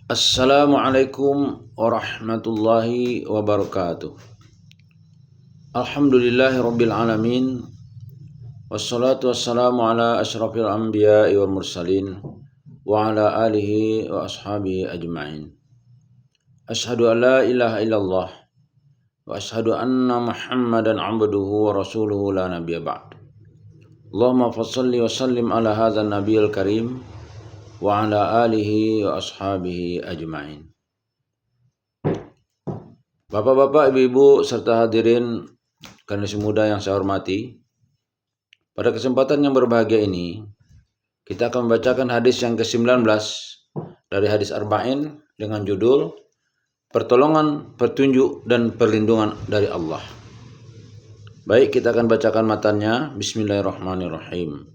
Assalamualaikum warahmatullahi wabarakatuh. Alhamdulillahirabbil alamin. Wassalatu wassalamu ala asyrafil anbiya'i wal mursalin wa ala alihi wa ashabihi ajma'in. Asyhadu an la ilaha illallah wa asyhadu anna Muhammadan 'abduhu wa rasuluhu la nabiyya ba'd. Allahumma fashalli wa sallim ala hadzal nabiyil karim wa ala alihi wa ashabihi ajma'in. Bapak-bapak, ibu-ibu, serta hadirin generasi muda yang saya hormati, pada kesempatan yang berbahagia ini kita akan membacakan hadis yang ke-19 dari hadis Arba'in dengan judul Pertolongan, Petunjuk, dan Perlindungan dari Allah. Baik, kita akan bacakan matanya. Bismillahirrahmanirrahim.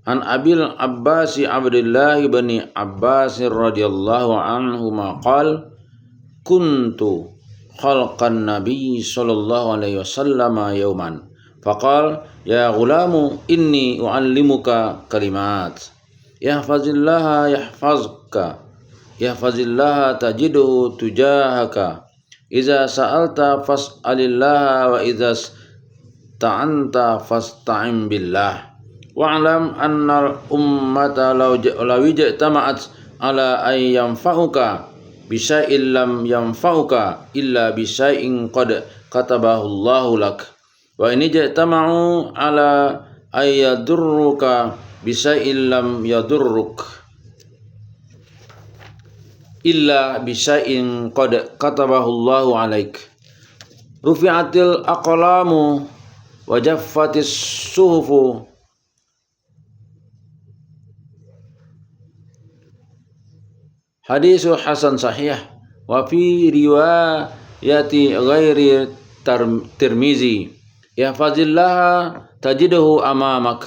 An Abil Abbas Abdullah bin Abbas radhiyallahu anhu maqal kuntu khalqan nabiy sallallahu alaihi wasallam yawman faqal ya ghulamu inni uallimuka kalimat yahfazillaha yahfazillaha tajiduhu tujahaka idza sa'alta fas'alillaha wa idza ta'anta fasta'in billah wa'lam annal ummata law ijtama'at ala ay yanfa'uka bisya'in lam yanfa'uka illa bisya'in qad katabahu Allahu lak wa in ijtama'u ala ay yadurruka bisya'in lam yadurruk illa bisya'in qad katabahu Allahu alaik rufi'atil aqlamu wa jaffatis suhufu Hadisul hasan sahih wa fi riwayati ghairi Tirmizi yahfazillah tajiduhu amamak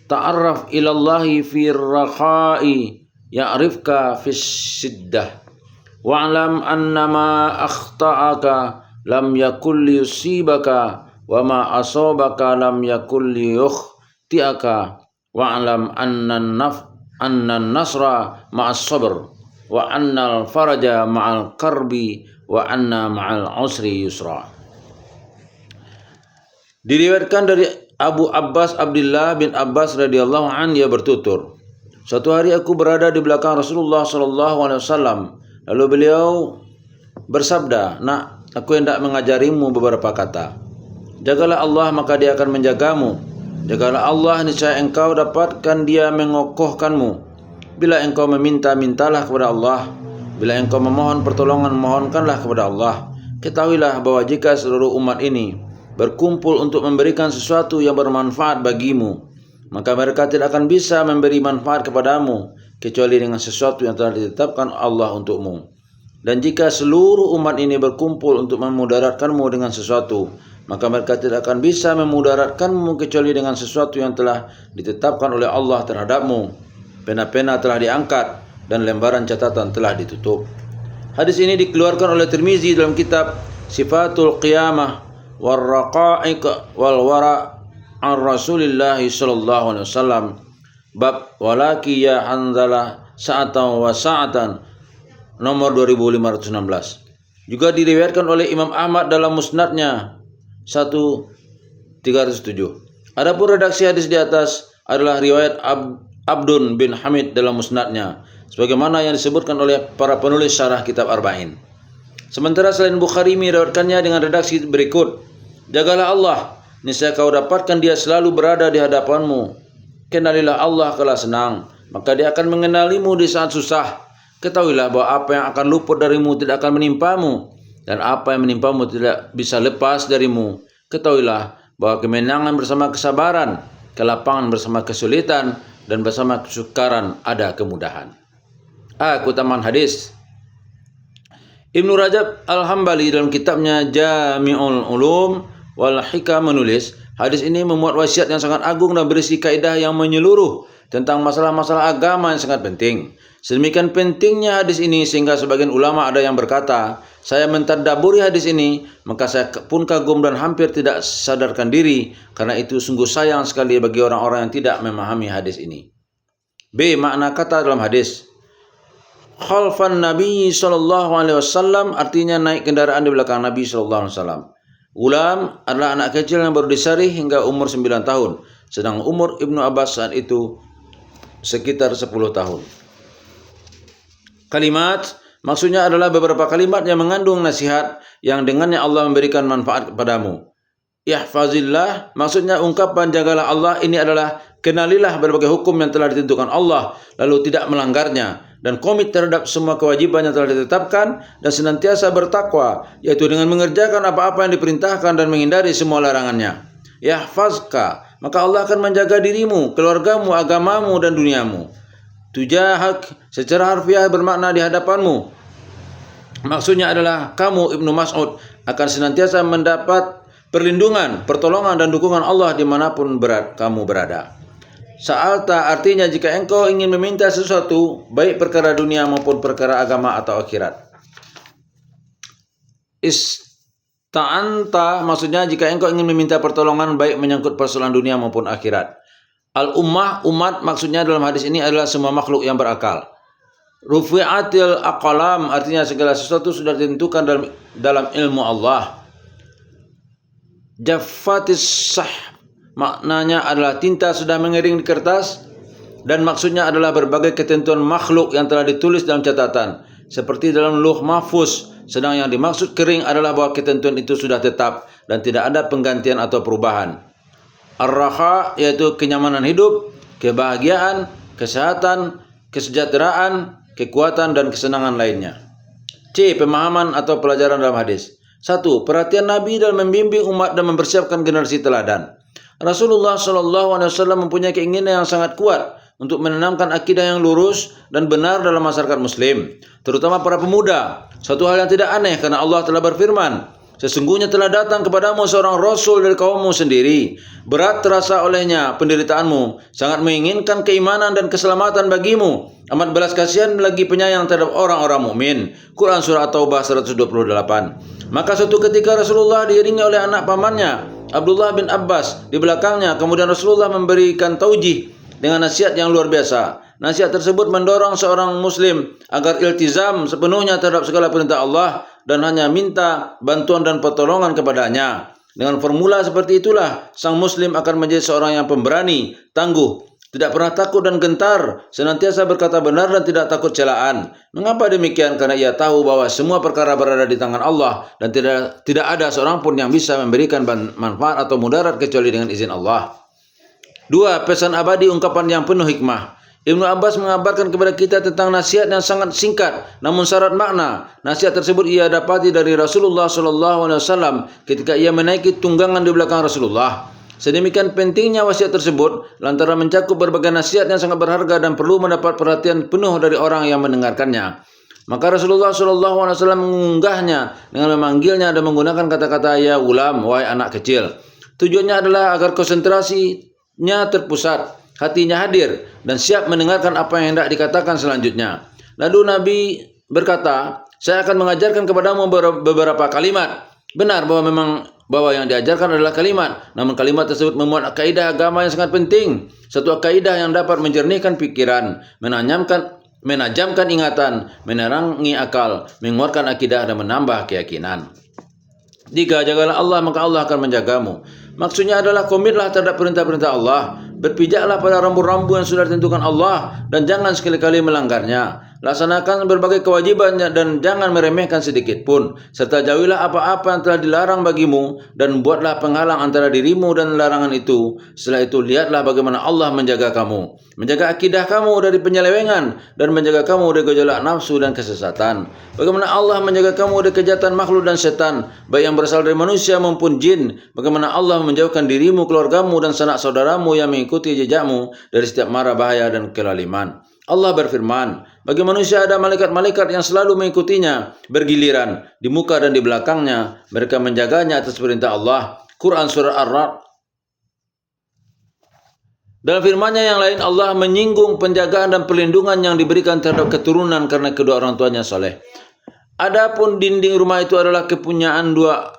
ta'arraf ilallahi fi rakha'i ya'rifka fi siddah wa'lam annama akhta'aka lam yakul yusibaka wa ma asabaka lam yakul yukhti'aka wa'lam annan nasra ma'as sabr wa annal faraja ma'al karbi wa anna ma'al usri yusra. Diriwayatkan dari Abu Abbas Abdullah bin Abbas radhiyallahu anhu, ia bertutur, suatu hari aku berada di belakang Rasulullah sallallahu alaihi wasallam, lalu beliau bersabda, nak, aku hendak mengajarimu beberapa kata. Jagalah Allah maka dia akan menjagamu. Jagalah Allah, niscaya engkau dapatkan dia mengokohkanmu. Bila engkau meminta, mintalah kepada Allah. Bila engkau memohon pertolongan, mohonkanlah kepada Allah. Ketahuilah bahwa jika seluruh umat ini berkumpul untuk memberikan sesuatu yang bermanfaat bagimu, maka mereka tidak akan bisa memberi manfaat kepadamu kecuali dengan sesuatu yang telah ditetapkan Allah untukmu. Dan jika seluruh umat ini berkumpul untuk memudaratkanmu dengan sesuatu, maka mereka tidak akan bisa memudaratkanmu kecuali dengan sesuatu yang telah ditetapkan oleh Allah terhadapmu. Pena-pena telah diangkat dan lembaran catatan telah ditutup. Hadis ini dikeluarkan oleh Tirmizi dalam kitab Sifatul Qiyamah wal Raqa'iq wal Wara' an Rasulillah sallallahu alaihi wasallam bab walaki ya Hanzalah sa'atan wa sa'atan nomor 2516. Juga diriwayatkan oleh Imam Ahmad dalam musnadnya 1307. Adapun redaksi hadis di atas adalah riwayat Abdun bin Hamid dalam musnadnya, sebagaimana yang disebutkan oleh para penulis syarah kitab Arba'in. Sementara selain Bukhari meriwayatkannya dengan redaksi berikut, jagalah Allah, niscaya kau dapatkan dia selalu berada di hadapanmu. Kenalilah Allah kala senang, maka dia akan mengenalimu di saat susah. Ketahuilah bahwa apa yang akan luput darimu tidak akan menimpamu, dan apa yang menimpamu tidak bisa lepas darimu. Ketahuilah bahwa kemenangan bersama kesabaran, kelapangan bersama kesulitan, dan bersama kesukaran ada kemudahan. Keutamaan hadis. Ibnu Rajab Al-Hambali dalam kitabnya Jami'ul Ulum wal Hikam menulis, hadis ini memuat wasiat yang sangat agung dan berisi kaidah yang menyeluruh tentang masalah-masalah agama yang sangat penting. Sedemikian pentingnya hadis ini sehingga sebagian ulama ada yang berkata, saya mentadabburi hadis ini, maka saya pun kagum dan hampir tidak sadarkan diri, karena itu sungguh sayang sekali bagi orang-orang yang tidak memahami hadis ini. B. Makna kata dalam hadis. khalfan Nabi sallallahu alaihi wasallam, artinya naik kendaraan di belakang Nabi sallallahu alaihi wasallam. Ulam adalah anak kecil yang baru disarih hingga umur 9 tahun, sedang umur Ibnu Abbas saat itu sekitar 10 tahun. Kalimat maksudnya adalah beberapa kalimat yang mengandung nasihat yang dengannya Allah memberikan manfaat kepadamu. Ihfazillah maksudnya ungkapan jagalah Allah, ini adalah kenalilah berbagai hukum yang telah ditentukan Allah lalu tidak melanggarnya, dan komit terhadap semua kewajiban yang telah ditetapkan, dan senantiasa bertakwa, yaitu dengan mengerjakan apa-apa yang diperintahkan dan menghindari semua larangannya. Yahfazka, maka Allah akan menjaga dirimu, keluargamu, agamamu, dan duniamu. Tujahak secara harfiah bermakna di hadapanmu. Maksudnya adalah kamu Ibnu Mas'ud akan senantiasa mendapat perlindungan, pertolongan, dan dukungan Allah dimanapun kamu berada. Sa'alta artinya jika engkau ingin meminta sesuatu, baik perkara dunia maupun perkara agama atau akhirat. Ista'anta maksudnya jika engkau ingin meminta pertolongan baik menyangkut persoalan dunia maupun akhirat. Al-ummah, umat maksudnya dalam hadis ini adalah semua makhluk yang berakal. Rufi'atil aqlam artinya segala sesuatu sudah ditentukan dalam ilmu Allah. Jaffatis sah maknanya adalah tinta sudah mengering di kertas, dan maksudnya adalah berbagai ketentuan makhluk yang telah ditulis dalam catatan seperti dalam Lauh Mahfuz, sedang yang dimaksud kering adalah bahwa ketentuan itu sudah tetap dan tidak ada penggantian atau perubahan. Ar-raha yaitu kenyamanan hidup, kebahagiaan, kesehatan, kesejahteraan, kekuatan, dan kesenangan lainnya. C. Pemahaman atau pelajaran dalam hadis. 1. Perhatian Nabi dalam membimbing umat dan mempersiapkan generasi teladan. Rasulullah SAW mempunyai keinginan yang sangat kuat untuk menanamkan akidah yang lurus dan benar dalam masyarakat Muslim, terutama para pemuda. Suatu hal yang tidak aneh karena Allah telah berfirman, sesungguhnya telah datang kepadamu seorang Rasul dari kaummu sendiri. Berat terasa olehnya penderitaanmu, sangat menginginkan keimanan dan keselamatan bagimu. Amat belas kasihan lagi penyayang terhadap orang-orang mukmin. Quran Surah At-Taubah 128. Maka suatu ketika Rasulullah diiringi oleh anak pamannya, Abdullah bin Abbas, di belakangnya. Kemudian Rasulullah memberikan taujih dengan nasihat yang luar biasa. Nasihat tersebut mendorong seorang muslim agar iltizam sepenuhnya terhadap segala perintah Allah dan hanya minta bantuan dan pertolongan kepadanya. Dengan formula seperti itulah sang muslim akan menjadi seorang yang pemberani, tangguh, tidak pernah takut dan gentar, senantiasa berkata benar dan tidak takut celaan. Mengapa demikian? Karena ia tahu bahwa semua perkara berada di tangan Allah dan tidak ada seorang pun yang bisa memberikan manfaat atau mudarat kecuali dengan izin Allah. 2. Pesan abadi, ungkapan yang penuh hikmah. Ibnu Abbas mengabarkan kepada kita tentang nasihat yang sangat singkat namun syarat makna. Nasihat tersebut ia dapati dari Rasulullah SAW ketika ia menaiki tunggangan di belakang Rasulullah. Sedemikian pentingnya wasiat tersebut lantaran mencakup berbagai nasihat yang sangat berharga dan perlu mendapat perhatian penuh dari orang yang mendengarkannya. Maka Rasulullah SAW mengunggahnya dengan memanggilnya dan menggunakan kata-kata ya ulam, wahai anak kecil. Tujuannya adalah agar konsentrasinya terpusat, hatinya hadir dan siap mendengarkan apa yang hendak dikatakan selanjutnya. Lalu Nabi berkata, saya akan mengajarkan kepadamu beberapa kalimat. Benar bahwa yang diajarkan adalah kalimat, namun kalimat tersebut memuat kaidah agama yang sangat penting. Satu kaidah yang dapat menjernihkan pikiran, menajamkan ingatan, menerangi akal, menguatkan akidah dan menambah keyakinan. 3. Jagalah Allah maka Allah akan menjagamu. Maksudnya adalah komitlah terhadap perintah-perintah Allah, berpijaklah pada rambu-rambu yang sudah ditentukan Allah dan jangan sekali-kali melanggarnya. Laksanakan berbagai kewajibannya dan jangan meremehkan sedikit pun, serta jauhilah apa-apa yang telah dilarang bagimu dan buatlah penghalang antara dirimu dan larangan itu. Setelah itu lihatlah bagaimana Allah menjaga kamu, menjaga akidah kamu dari penyelewengan dan menjaga kamu dari gejolak nafsu dan kesesatan. Bagaimana Allah menjaga kamu dari kejahatan makhluk dan setan, baik yang berasal dari manusia maupun jin. Bagaimana Allah menjauhkan dirimu, keluargamu dan sanak saudaramu yang mengikuti jejakmu dari setiap mara bahaya dan kelaliman. Allah berfirman, bagi manusia ada malaikat-malaikat yang selalu mengikutinya bergiliran di muka dan di belakangnya. Mereka menjaganya atas perintah Allah. Quran Surah Ar-Ra'd. Dalam firman-Nya yang lain, Allah menyinggung penjagaan dan perlindungan yang diberikan terhadap keturunan karena kedua orang tuanya soleh. Adapun dinding rumah itu adalah kepunyaan dua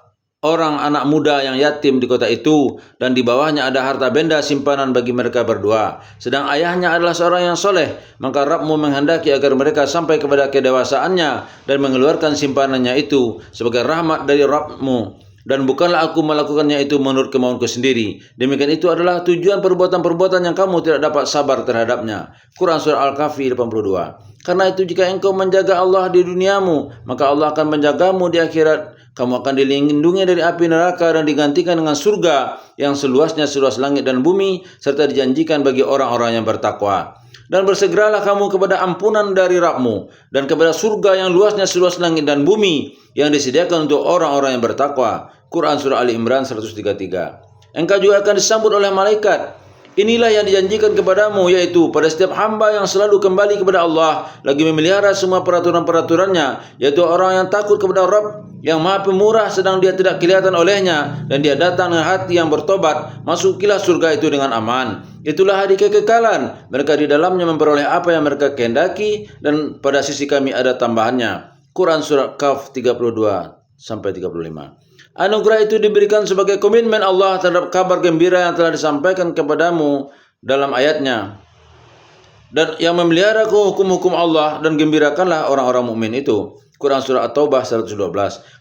orang anak muda yang yatim di kota itu, dan di bawahnya ada harta benda simpanan bagi mereka berdua. Sedang ayahnya adalah seorang yang soleh, maka Rabbmu menghendaki agar mereka sampai kepada kedewasaannya dan mengeluarkan simpanannya itu sebagai rahmat dari Rabbmu. Dan bukanlah aku melakukannya itu menurut kemauanku sendiri. Demikian itu adalah tujuan perbuatan-perbuatan yang kamu tidak dapat sabar terhadapnya. Quran Surah Al-Kahfi 82. Karena itu jika engkau menjaga Allah di duniamu, maka Allah akan menjagamu di akhirat. Kamu akan dilindungi dari api neraka dan digantikan dengan surga yang seluasnya seluas langit dan bumi, serta dijanjikan bagi orang-orang yang bertakwa. Dan bersegeralah kamu kepada ampunan dari Rabbmu dan kepada surga yang luasnya seluas langit dan bumi yang disediakan untuk orang-orang yang bertakwa. Quran Surah Ali Imran 133. Engkau juga akan disambut oleh malaikat. Inilah yang dijanjikan kepadamu, yaitu pada setiap hamba yang selalu kembali kepada Allah, lagi memelihara semua peraturan-peraturannya, yaitu orang yang takut kepada Rabb yang Maha Pemurah sedang dia tidak kelihatan olehnya, dan dia datang dengan hati yang bertobat, masukilah surga itu dengan aman. Itulah hari kekekalan, mereka di dalamnya memperoleh apa yang mereka kehendaki, dan pada sisi kami ada tambahannya. Quran Surah Kaf 32-35. Anugerah itu diberikan sebagai komitmen Allah terhadap kabar gembira yang telah disampaikan kepadamu dalam ayatnya. Dan yang memelihara hukum-hukum Allah, dan gembirakanlah orang-orang mukmin itu. Quran Surah At-Taubah 112.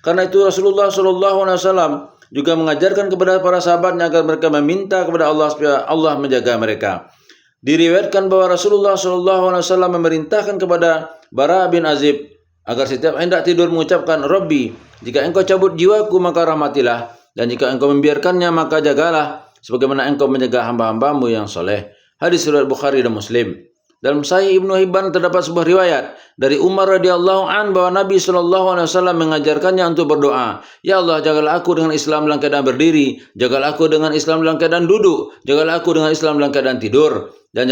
Karena itu Rasulullah SAW juga mengajarkan kepada para sahabatnya agar mereka meminta kepada Allah supaya Allah menjaga mereka. Diriwayatkan bahwa Rasulullah SAW memerintahkan kepada Bara bin Azib agar setiap hendak tidur mengucapkan, Rabbi, jika engkau cabut jiwaku maka rahmatilah, dan jika engkau membiarkannya maka jagalah, sebagaimana engkau menjaga hamba-hambamu yang soleh. Hadis riwayat Bukhari dan Muslim. Dalam Sahih Ibnu Hibban terdapat sebuah riwayat dari Umar radhiyallahu an bahwa Nabi SAW mengajarkannya untuk berdoa, Ya Allah, jagalah aku dengan Islam dalam keadaan berdiri, jagalah aku dengan Islam dalam keadaan duduk, jagalah aku dengan Islam dalam keadaan tidur, dan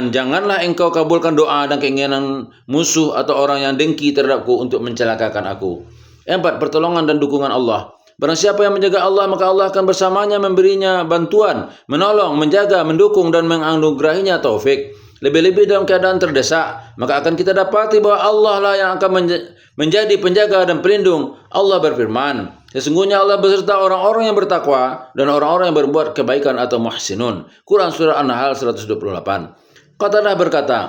janganlah engkau kabulkan doa dan keinginan musuh atau orang yang dengki terhadapku untuk mencelakakan aku. 4. Pertolongan dan dukungan Allah. Barang siapa yang menjaga Allah, maka Allah akan bersamanya, memberinya bantuan, menolong, menjaga, mendukung, dan menganugerahinya taufik. Lebih-lebih dalam keadaan terdesak, maka akan kita dapati bahwa Allah lah yang akan menjadi penjaga dan pelindung. Allah berfirman, sesungguhnya Allah beserta orang-orang yang bertakwa dan orang-orang yang berbuat kebaikan atau muhsinun. Quran Surah An-Nahl 128. Qatadah berkata,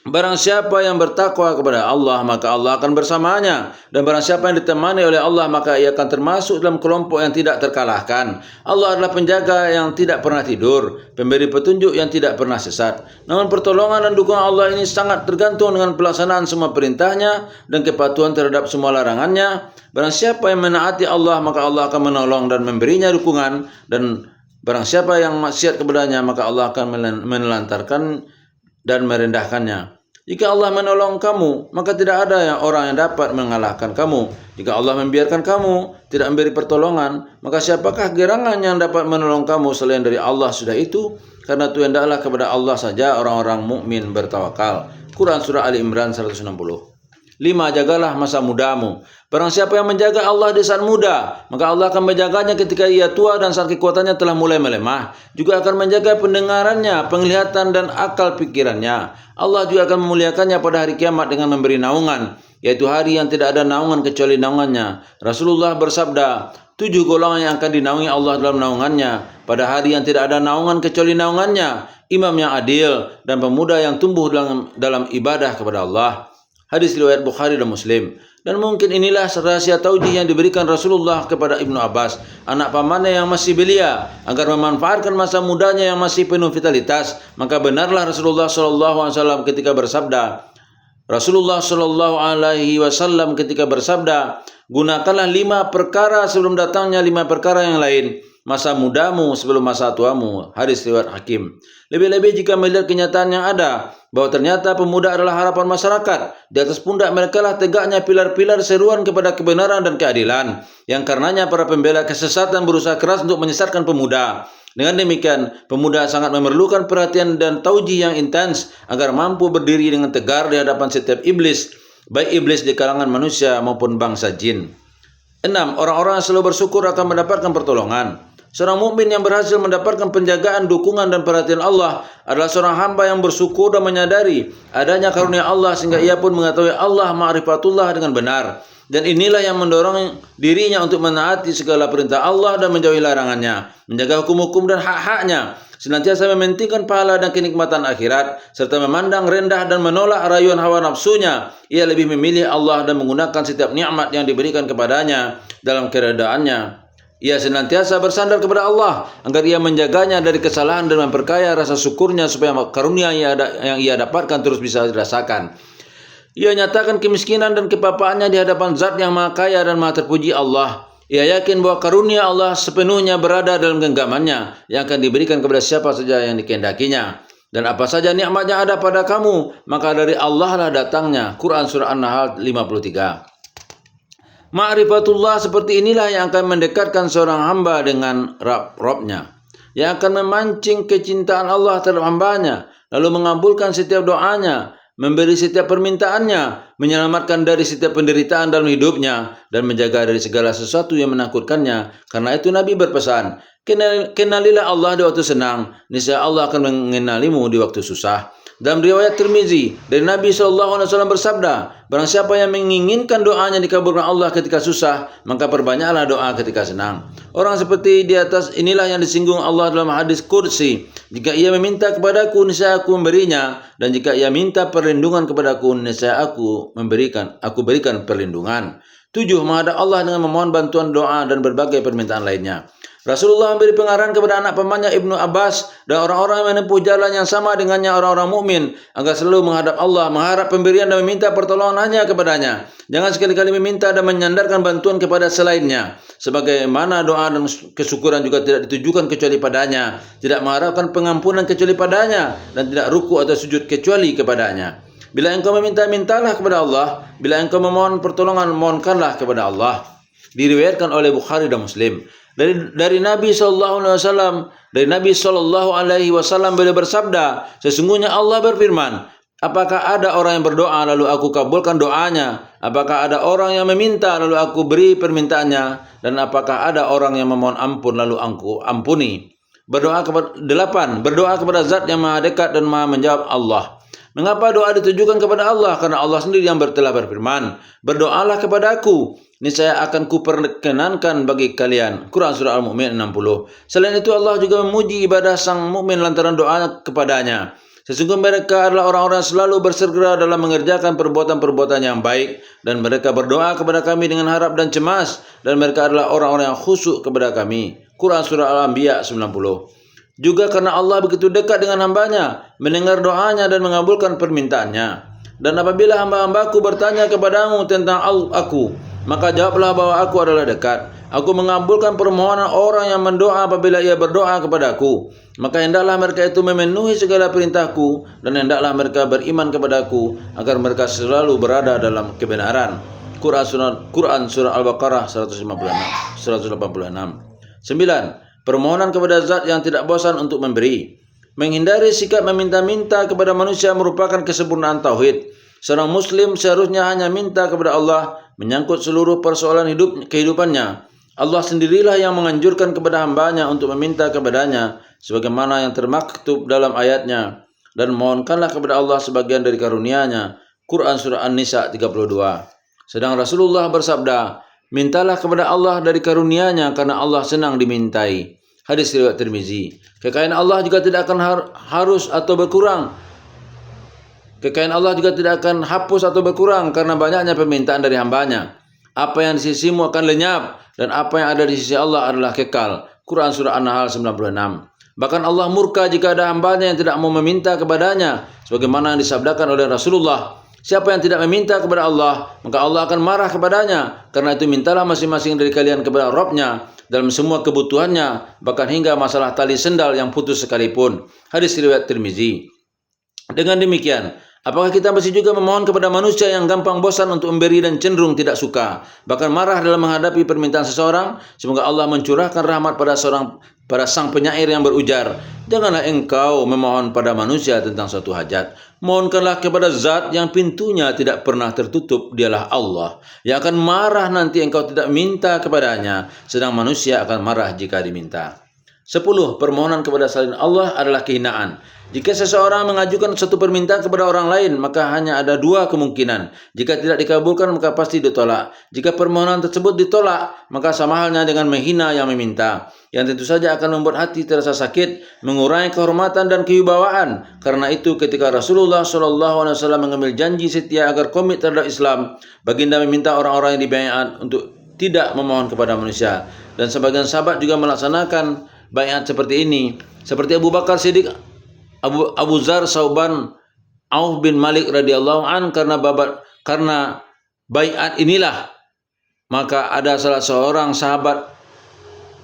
barang siapa yang bertakwa kepada Allah, maka Allah akan bersamanya. Dan barang siapa yang ditemani oleh Allah, maka ia akan termasuk dalam kelompok yang tidak terkalahkan. Allah adalah penjaga yang tidak pernah tidur, pemberi petunjuk yang tidak pernah sesat. Namun pertolongan dan dukungan Allah ini sangat tergantung dengan pelaksanaan semua perintahnya dan kepatuhan terhadap semua larangannya. Barang siapa yang menaati Allah, maka Allah akan menolong dan memberinya dukungan. Dan barang siapa yang maksiat kepadanya, maka Allah akan menelantarkan dan merendahkannya. Jika Allah menolong kamu, maka tidak ada orang yang dapat mengalahkan kamu. Jika Allah membiarkan kamu, tidak memberi pertolongan, maka siapakah gerangan yang dapat menolong kamu selain dari Allah sudah itu? Karena itu hendaklah kepada Allah saja orang-orang mukmin bertawakal. Quran Surah Ali Imran 160. 5. Jagalah masa mudamu. Barang siapa yang menjaga Allah di saat muda, maka Allah akan menjaganya ketika ia tua dan saat kekuatannya telah mulai melemah. Juga akan menjaga pendengarannya, penglihatan, dan akal pikirannya. Allah juga akan memuliakannya pada hari kiamat dengan memberi naungan, yaitu hari yang tidak ada naungan kecuali naungannya. Rasulullah bersabda, 7 golongan yang akan dinaungi Allah dalam naungannya pada hari yang tidak ada naungan kecuali naungannya: imam yang adil dan pemuda yang tumbuh dalam ibadah kepada Allah. Hadis riwayat Bukhari dan Muslim. Dan mungkin inilah rahasia taujih yang diberikan Rasulullah kepada Ibnu Abbas, anak pamannya yang masih belia, agar memanfaatkan masa mudanya yang masih penuh vitalitas. Maka benarlah Rasulullah SAW ketika bersabda, gunakanlah 5 perkara sebelum datangnya 5 perkara yang lain, masa mudamu sebelum masa tuamu. Hadis riwayat Hakim. Lebih-lebih jika melihat kenyataan yang ada, bahwa ternyata pemuda adalah harapan masyarakat. Di atas pundak mereka lah tegaknya pilar-pilar seruan kepada kebenaran dan keadilan, yang karenanya para pembela kesesatan berusaha keras untuk menyesatkan pemuda. Dengan demikian, pemuda sangat memerlukan perhatian dan taujih yang intens agar mampu berdiri dengan tegar di hadapan setiap iblis, baik iblis di kalangan manusia maupun bangsa jin. 6. Orang-orang yang selalu bersyukur akan mendapatkan pertolongan. Seorang mukmin yang berhasil mendapatkan penjagaan, dukungan, dan perhatian Allah adalah seorang hamba yang bersyukur dan menyadari adanya karunia Allah sehingga ia pun mengetahui Allah ma'rifatullah dengan benar. Dan inilah yang mendorong dirinya untuk menaati segala perintah Allah dan menjauhi larangannya, menjaga hukum-hukum dan hak-haknya, senantiasa mementingkan pahala dan kenikmatan akhirat, serta memandang rendah dan menolak rayuan hawa nafsunya. Ia lebih memilih Allah dan menggunakan setiap nikmat yang diberikan kepadanya dalam keredaannya. Ia senantiasa bersandar kepada Allah agar ia menjaganya dari kesalahan dan memperkaya rasa syukurnya supaya karunia yang ia dapatkan terus bisa dirasakan. Ia nyatakan kemiskinan dan kepapaannya di hadapan Zat yang Maha Kaya dan Maha Terpuji Allah. Ia yakin bahwa karunia Allah sepenuhnya berada dalam genggamannya yang akan diberikan kepada siapa saja yang dikehendakinya. Dan apa saja nikmat yang ada pada kamu, maka dari Allah lah datangnya. Quran Surah An-Nahl 53. Ma'rifatullah seperti inilah yang akan mendekatkan seorang hamba dengan Rabb-nya, yang akan memancing kecintaan Allah terhadap hambanya, lalu mengabulkan setiap doanya, memberi setiap permintaannya, menyelamatkan dari setiap penderitaan dalam hidupnya, dan menjaga dari segala sesuatu yang menakutkannya. Karena itu Nabi berpesan, kenalilah Allah di waktu senang, niscaya Allah akan mengenalimu di waktu susah. Dalam riwayat Tirmizi dari Nabi SAW bersabda, barang siapa yang menginginkan doanya dikabulkan Allah ketika susah, maka perbanyaklah doa ketika senang. Orang seperti di atas inilah yang disinggung Allah dalam hadis Qudsi. Jika ia meminta kepadaku, niscaya aku memberinya, dan jika ia minta perlindungan kepadaku, niscaya aku berikan perlindungan. 7. Menghadap Allah dengan memohon bantuan doa dan berbagai permintaan lainnya. Rasulullah memberi pengarahan kepada anak pamannya Ibnu Abbas dan orang-orang yang menempuh jalan yang sama dengannya, orang-orang mukmin, agar selalu menghadap Allah, mengharap pemberian dan meminta pertolongan hanya kepadanya. Jangan sekali-kali meminta dan menyandarkan bantuan kepada selainnya. Sebagaimana doa dan kesyukuran juga tidak ditujukan kecuali padanya, tidak mengharapkan pengampunan kecuali padanya, dan tidak ruku atau sujud kecuali kepadanya. Bila engkau meminta, mintalah kepada Allah. Bila engkau memohon pertolongan, mohonkanlah kepada Allah. Diriwayatkan oleh Bukhari dan Muslim. Dari Nabi SAW, beliau bersabda, sesungguhnya Allah berfirman, apakah ada orang yang berdoa lalu aku kabulkan doanya? Apakah ada orang yang meminta lalu aku beri permintaannya? Dan apakah ada orang yang memohon ampun lalu aku ampuni? 8. Berdoa kepada Zat yang Maha Dekat dan Maha Menjawab, Allah. Mengapa doa ditujukan kepada Allah? Karena Allah sendiri yang telah berfirman, berdoalah kepadaku, niscaya akan kuperkenankan bagi kalian. Quran Surah Al-Mu'min 60. Selain itu Allah juga memuji ibadah sang mukmin lantaran doa kepadanya. Sesungguhnya mereka adalah orang-orang yang selalu bersegera dalam mengerjakan perbuatan-perbuatan yang baik, dan mereka berdoa kepada kami dengan harap dan cemas, dan mereka adalah orang-orang yang khusyuk kepada kami. Quran Surah Al-Anbiya 90. Juga karena Allah begitu dekat dengan hambanya, mendengar doanya dan mengabulkan permintaannya. Dan apabila hamba-hambaku bertanya kepadamu tentang aku, maka jawablah bahwa aku adalah dekat. Aku mengabulkan permohonan orang yang mendoa apabila ia berdoa kepadaku. Maka hendaklah mereka itu memenuhi segala perintahku, dan hendaklah mereka beriman kepadaku, agar mereka selalu berada dalam kebenaran. Quran Surah Al-Baqarah 186. 9. Permohonan kepada Zat yang tidak bosan untuk memberi. Menghindari sikap meminta-minta kepada manusia merupakan kesempurnaan tauhid. Seorang muslim seharusnya hanya minta kepada Allah menyangkut seluruh persoalan kehidupannya. Allah sendirilah yang menganjurkan kepada hambanya untuk meminta kepadanya sebagaimana yang termaktub dalam ayatnya, dan mohonkanlah kepada Allah sebagian dari karunia-Nya. Quran Surah An-Nisa 32. Sedang Rasulullah bersabda, mintalah kepada Allah dari karunia-Nya karena Allah senang dimintai. Hadis riwayat Tirmizi. Kekayaan Allah juga tidak akan harus atau berkurang. Kekayaan Allah juga tidak akan hapus atau berkurang karena banyaknya permintaan dari hambanya. Apa yang di sisimu akan lenyap, dan apa yang ada di sisi Allah adalah kekal. Quran Surah An-Nahl 96. Bahkan Allah murka jika ada hambanya yang tidak mau meminta kepadanya, sebagaimana yang disabdakan oleh Rasulullah, siapa yang tidak meminta kepada Allah, maka Allah akan marah kepadanya. Karena itu mintalah masing-masing dari kalian kepada Rabb-nya dalam semua kebutuhannya, bahkan hingga masalah tali sendal yang putus sekalipun. Hadis riwayat Tirmizi. Dengan demikian, apakah kita masih juga memohon kepada manusia yang gampang bosan untuk memberi dan cenderung tidak suka, bahkan marah dalam menghadapi permintaan seseorang? Semoga Allah mencurahkan rahmat pada sang penyair yang berujar, janganlah engkau memohon pada manusia tentang suatu hajat. Mohonkanlah kepada Zat yang pintunya tidak pernah tertutup, dialah Allah, yang akan marah nanti engkau tidak minta kepadanya, sedang manusia akan marah jika diminta. 10. Permohonan kepada selain Allah adalah kehinaan. Jika seseorang mengajukan suatu permintaan kepada orang lain, maka hanya ada dua kemungkinan. Jika tidak dikabulkan, maka pasti ditolak. Jika permohonan tersebut ditolak, maka sama halnya dengan menghina yang meminta, yang tentu saja akan membuat hati terasa sakit, mengurangi kehormatan dan kewibawaan. Karena itu, ketika Rasulullah SAW mengambil janji setia agar komit terhadap Islam, baginda meminta orang-orang yang dibaiat untuk tidak memohon kepada manusia. Dan sebagian sahabat juga melaksanakan baiat seperti ini, seperti Abu Bakar Siddiq, Abu Zar, Sauban, Auf bin Malik radhiyallahu an. Karena baiat inilah maka ada salah seorang sahabat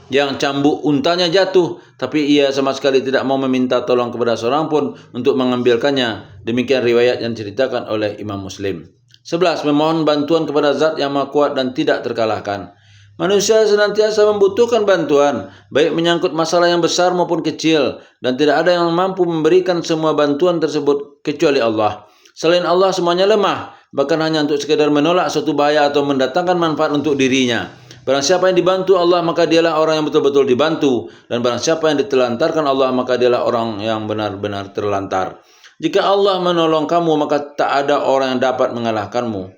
yang cambuk untanya jatuh, tapi ia sama sekali tidak mau meminta tolong kepada seorang pun untuk mengambilkannya. Demikian riwayat yang diceritakan oleh Imam Muslim. 11. Memohon bantuan kepada zat yang maha kuat dan tidak terkalahkan. Manusia senantiasa membutuhkan bantuan, baik menyangkut masalah yang besar maupun kecil, dan tidak ada yang mampu memberikan semua bantuan tersebut kecuali Allah. Selain Allah semuanya lemah, bahkan hanya untuk sekedar menolak suatu bahaya atau mendatangkan manfaat untuk dirinya. Barang siapa yang dibantu Allah, maka dialah orang yang betul-betul dibantu, dan barang siapa yang ditelantarkan Allah, maka dialah orang yang benar-benar terlantar. Jika Allah menolong kamu, maka tak ada orang yang dapat mengalahkanmu.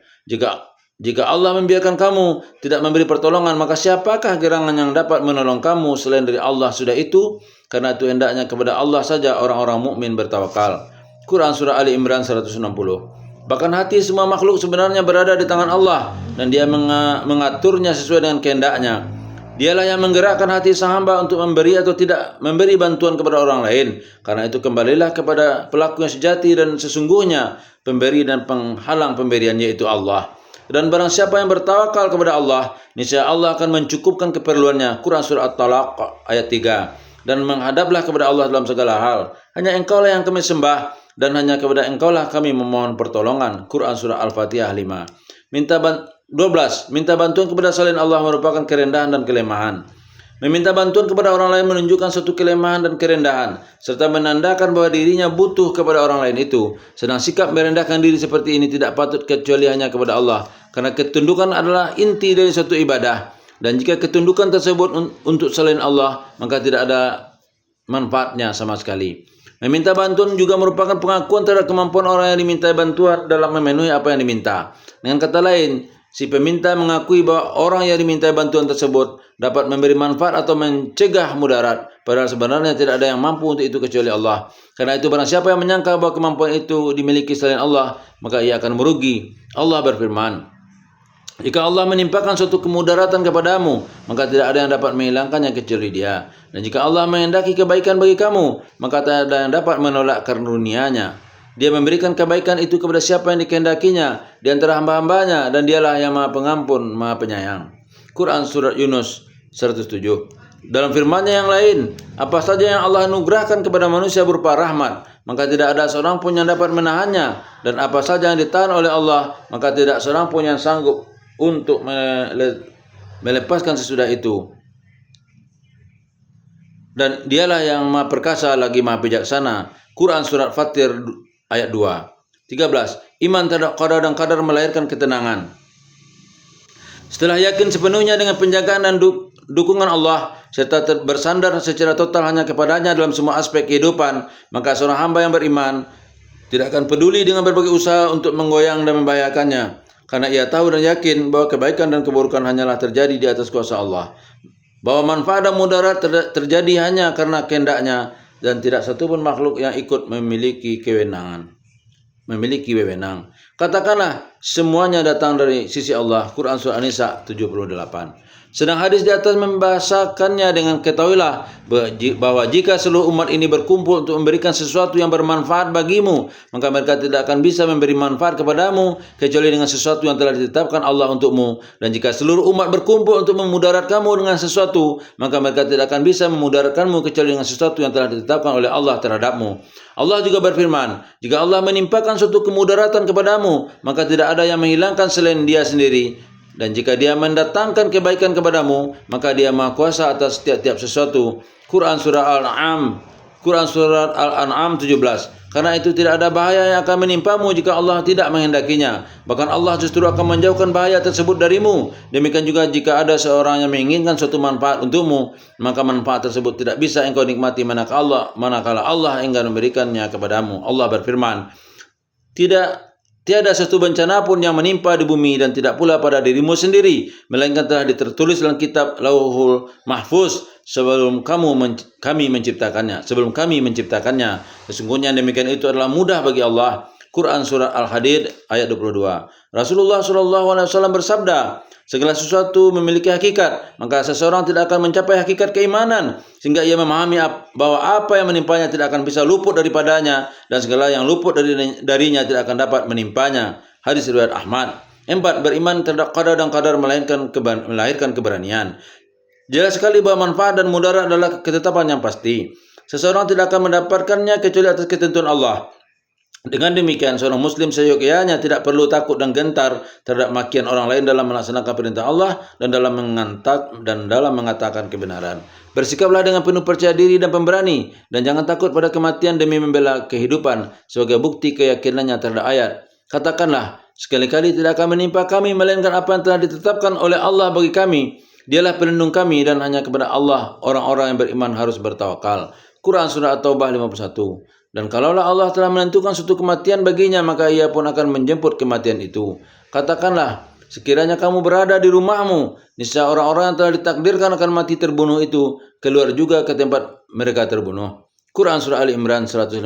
Jika Allah membiarkan kamu tidak memberi pertolongan, maka siapakah gerangan yang dapat menolong kamu selain dari Allah? Sudah itu, karena itu hendaknya kepada Allah saja orang-orang mukmin bertawakal. Quran Surah Ali Imran 160. Bahkan hati semua makhluk sebenarnya berada di tangan Allah, dan Dia mengaturnya sesuai dengan kehendaknya. Dialah yang menggerakkan hati sang hamba untuk memberi atau tidak memberi bantuan kepada orang lain. Karena itu kembalilah kepada pelaku yang sejati dan sesungguhnya pemberi dan penghalang pemberian, yaitu Allah. Dan barang siapa yang bertawakal kepada Allah, niscaya Allah akan mencukupkan keperluannya. Quran Surah At-Talaq ayat 3. Dan menghadaplah kepada Allah dalam segala hal. Hanya Engkaulah yang kami sembah, dan hanya kepada Engkaulah kami memohon pertolongan. Quran Surah Al-Fatihah 5. 12. Minta bantuan kepada selain Allah merupakan kerendahan dan kelemahan. Meminta bantuan kepada orang lain menunjukkan suatu kelemahan dan kerendahan, serta menandakan bahwa dirinya butuh kepada orang lain itu. Sedang sikap merendahkan diri seperti ini tidak patut kecuali hanya kepada Allah, karena ketundukan adalah inti dari suatu ibadah. Dan jika ketundukan tersebut untuk selain Allah, maka tidak ada manfaatnya sama sekali. Meminta bantuan juga merupakan pengakuan terhadap kemampuan orang yang diminta bantuan dalam memenuhi apa yang diminta. Dengan kata lain, si peminta mengakui bahwa orang yang diminta bantuan tersebut dapat memberi manfaat atau mencegah mudarat, padahal sebenarnya tidak ada yang mampu untuk itu kecuali Allah. Karena itu barang siapa yang menyangka bahwa kemampuan itu dimiliki selain Allah, maka ia akan merugi. Allah berfirman, jika Allah menimpakan suatu kemudaratan kepadamu, maka tidak ada yang dapat menghilangkannya kecuali Dia. Dan jika Allah menghendaki kebaikan bagi kamu, maka tidak ada yang dapat menolak karunia-Nya. Dia memberikan kebaikan itu kepada siapa yang dikehendakinya di antara hamba-hambanya, dan Dialah yang Maha Pengampun, Maha Penyayang. Quran Surat Yunus 107. Dalam firman-Nya yang lain, apa saja yang Allah anugerahkan kepada manusia berupa rahmat, maka tidak ada seorang pun yang dapat menahannya, dan apa saja yang ditahan oleh Allah, maka tidak seorang pun yang sanggup untuk melepaskan sesudah itu. Dan Dialah yang Maha Perkasa lagi Maha Bijaksana. Quran Surat Fatir ayat 2. 13. Iman terhadap qada dan qadar melahirkan ketenangan. Setelah yakin sepenuhnya dengan penjagaan dan dukungan Allah, serta bersandar secara total hanya kepadanya dalam semua aspek kehidupan, maka seorang hamba yang beriman tidak akan peduli dengan berbagai usaha untuk menggoyang dan membahayakannya, karena ia tahu dan yakin bahwa kebaikan dan keburukan hanyalah terjadi di atas kuasa Allah, bahwa manfaat dan mudarat terjadi hanya karena kehendaknya, dan tidak satupun makhluk yang ikut memiliki wewenang. Katakanlah semuanya datang dari sisi Allah. Quran Surah An-Nisa 78. Sedang hadis di atas membahasakannya dengan ketahuilah bahwa jika seluruh umat ini berkumpul untuk memberikan sesuatu yang bermanfaat bagimu, maka mereka tidak akan bisa memberi manfaat kepadamu kecuali dengan sesuatu yang telah ditetapkan Allah untukmu. Dan jika seluruh umat berkumpul untuk memudarat kamu dengan sesuatu, maka mereka tidak akan bisa memudaratkanmu kecuali dengan sesuatu yang telah ditetapkan oleh Allah terhadapmu. Allah juga berfirman, jika Allah menimpakan suatu kemudaratan kepadamu, maka tidak ada yang menghilangkan selain Dia sendiri. Dan jika Dia mendatangkan kebaikan kepadamu, maka Dia Maha Kuasa atas setiap sesuatu. Quran Surah Al-An'am Quran surat Al-An'am 17. Karena itu tidak ada bahaya yang akan menimpamu jika Allah tidak menghendakinya. Bahkan Allah justru akan menjauhkan bahaya tersebut darimu. Demikian juga jika ada seorang yang menginginkan suatu manfaat untukmu, maka manfaat tersebut tidak bisa engkau nikmati manakala Allah enggan memberikannya kepadamu. Allah berfirman, Tiada satu bencana pun yang menimpa di bumi dan tidak pula pada dirimu sendiri, melainkan telah tertulis dalam kitab Lauhul Mahfuz sebelum kami menciptakannya. Sesungguhnya demikian itu adalah mudah bagi Allah. Quran surat Al-Hadid ayat 22. Rasulullah SAW bersabda, segala sesuatu memiliki hakikat, maka seseorang tidak akan mencapai hakikat keimanan sehingga ia memahami bahwa apa yang menimpanya tidak akan bisa luput daripadanya dan segala yang luput darinya tidak akan dapat menimpanya. Hadis riwayat Ahmad. 4. Beriman terhadap qadar dan qadar melahirkan keberanian. Jelas sekali bahwa manfaat dan mudarat adalah ketetapan yang pasti. Seseorang tidak akan mendapatkannya kecuali atas ketentuan Allah. Dengan demikian, seorang muslim seyogyanya tidak perlu takut dan gentar terhadap makian orang lain dalam melaksanakan perintah Allah dan dalam mengatakan kebenaran. Bersikaplah dengan penuh percaya diri dan pemberani, dan jangan takut pada kematian demi membela kehidupan sebagai bukti keyakinannya terhadap ayat. Katakanlah, sekali-kali tidak akan menimpa kami melainkan apa yang telah ditetapkan oleh Allah bagi kami. Dialah pelindung kami dan hanya kepada Allah orang-orang yang beriman harus bertawakal. Quran surah At-Taubah 51. Dan kalaulah Allah telah menentukan suatu kematian baginya, maka ia pun akan menjemput kematian itu. Katakanlah, sekiranya kamu berada di rumahmu, niscaya orang-orang yang telah ditakdirkan akan mati terbunuh itu keluar juga ke tempat mereka terbunuh. Quran surah Ali Imran 154.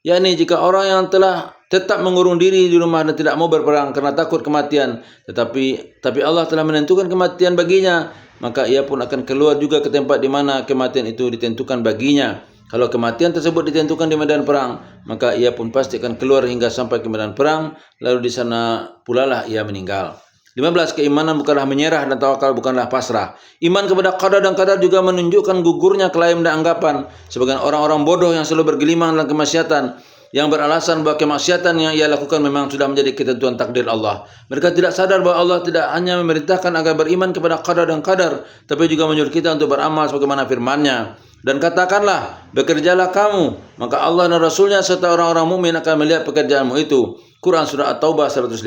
yakni jika orang yang telah tetap mengurung diri di rumah dan tidak mau berperang karena takut kematian, tapi Allah telah menentukan kematian baginya, maka ia pun akan keluar juga ke tempat di mana kematian itu ditentukan baginya. Kalau kematian tersebut ditentukan di medan perang, maka ia pun pasti akan keluar hingga sampai ke medan perang, lalu di sana pula lah ia meninggal. 15. Keimanan bukanlah menyerah dan tawakal bukanlah pasrah. Iman kepada qadar dan qadar juga menunjukkan gugurnya klaim dan anggapan sebagian orang-orang bodoh yang selalu bergelimang dalam kemaksiatan, yang beralasan bahwa kemaksiatan yang ia lakukan memang sudah menjadi ketentuan takdir Allah. Mereka tidak sadar bahwa Allah tidak hanya memerintahkan agar beriman kepada qadar dan qadar, tapi juga menyuruh kita untuk beramal sebagaimana firman-Nya. Dan katakanlah, bekerjalah kamu, maka Allah dan Rasulnya serta orang-orang mukmin akan melihat pekerjaanmu itu. Quran surah At-Taubah 105.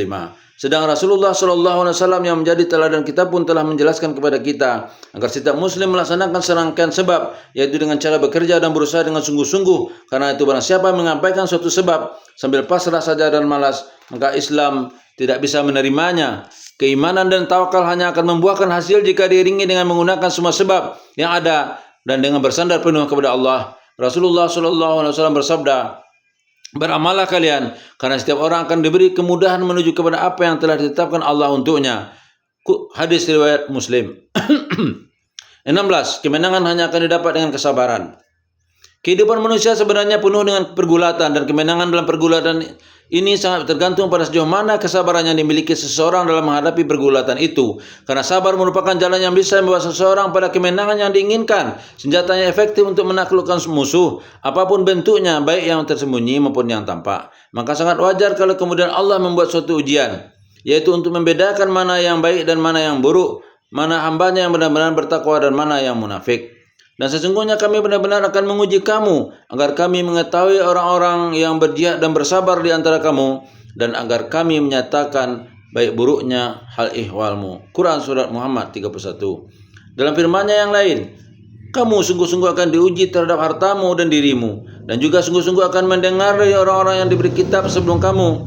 Sedang Rasulullah SAW yang menjadi teladan kita pun telah menjelaskan kepada kita agar setiap muslim melaksanakan serangkaian sebab, yaitu dengan cara bekerja dan berusaha dengan sungguh-sungguh. Karena itu barang siapa menyampaikan suatu sebab sambil pasrah saja dan malas, maka Islam tidak bisa menerimanya. Keimanan dan tawakal hanya akan membuahkan hasil jika diiringi dengan menggunakan semua sebab yang ada dan dengan bersandar penuh kepada Allah. Rasulullah SAW bersabda, beramallah kalian, karena setiap orang akan diberi kemudahan menuju kepada apa yang telah ditetapkan Allah untuknya. Hadis riwayat Muslim. 16. Kemenangan hanya akan didapat dengan kesabaran. Kehidupan manusia sebenarnya penuh dengan pergulatan, dan kemenangan dalam pergulatan ini sangat tergantung pada sejauh mana kesabaran yang dimiliki seseorang dalam menghadapi pergulatan itu. Karena sabar merupakan jalan yang bisa membawa seseorang pada kemenangan yang diinginkan. Senjatanya efektif untuk menaklukkan musuh, apapun bentuknya, baik yang tersembunyi maupun yang tampak. Maka sangat wajar kalau kemudian Allah membuat suatu ujian, yaitu untuk membedakan mana yang baik dan mana yang buruk, mana hambanya yang benar-benar bertakwa dan mana yang munafik. Dan sesungguhnya kami benar-benar akan menguji kamu agar kami mengetahui orang-orang yang berjihad dan bersabar di antara kamu, dan agar kami menyatakan baik buruknya hal ihwalmu. Quran surat Muhammad 31. Dalam firman-Nya yang lain, kamu sungguh-sungguh akan diuji terhadap hartamu dan dirimu, dan juga sungguh-sungguh akan mendengar dari orang-orang yang diberi kitab sebelum kamu,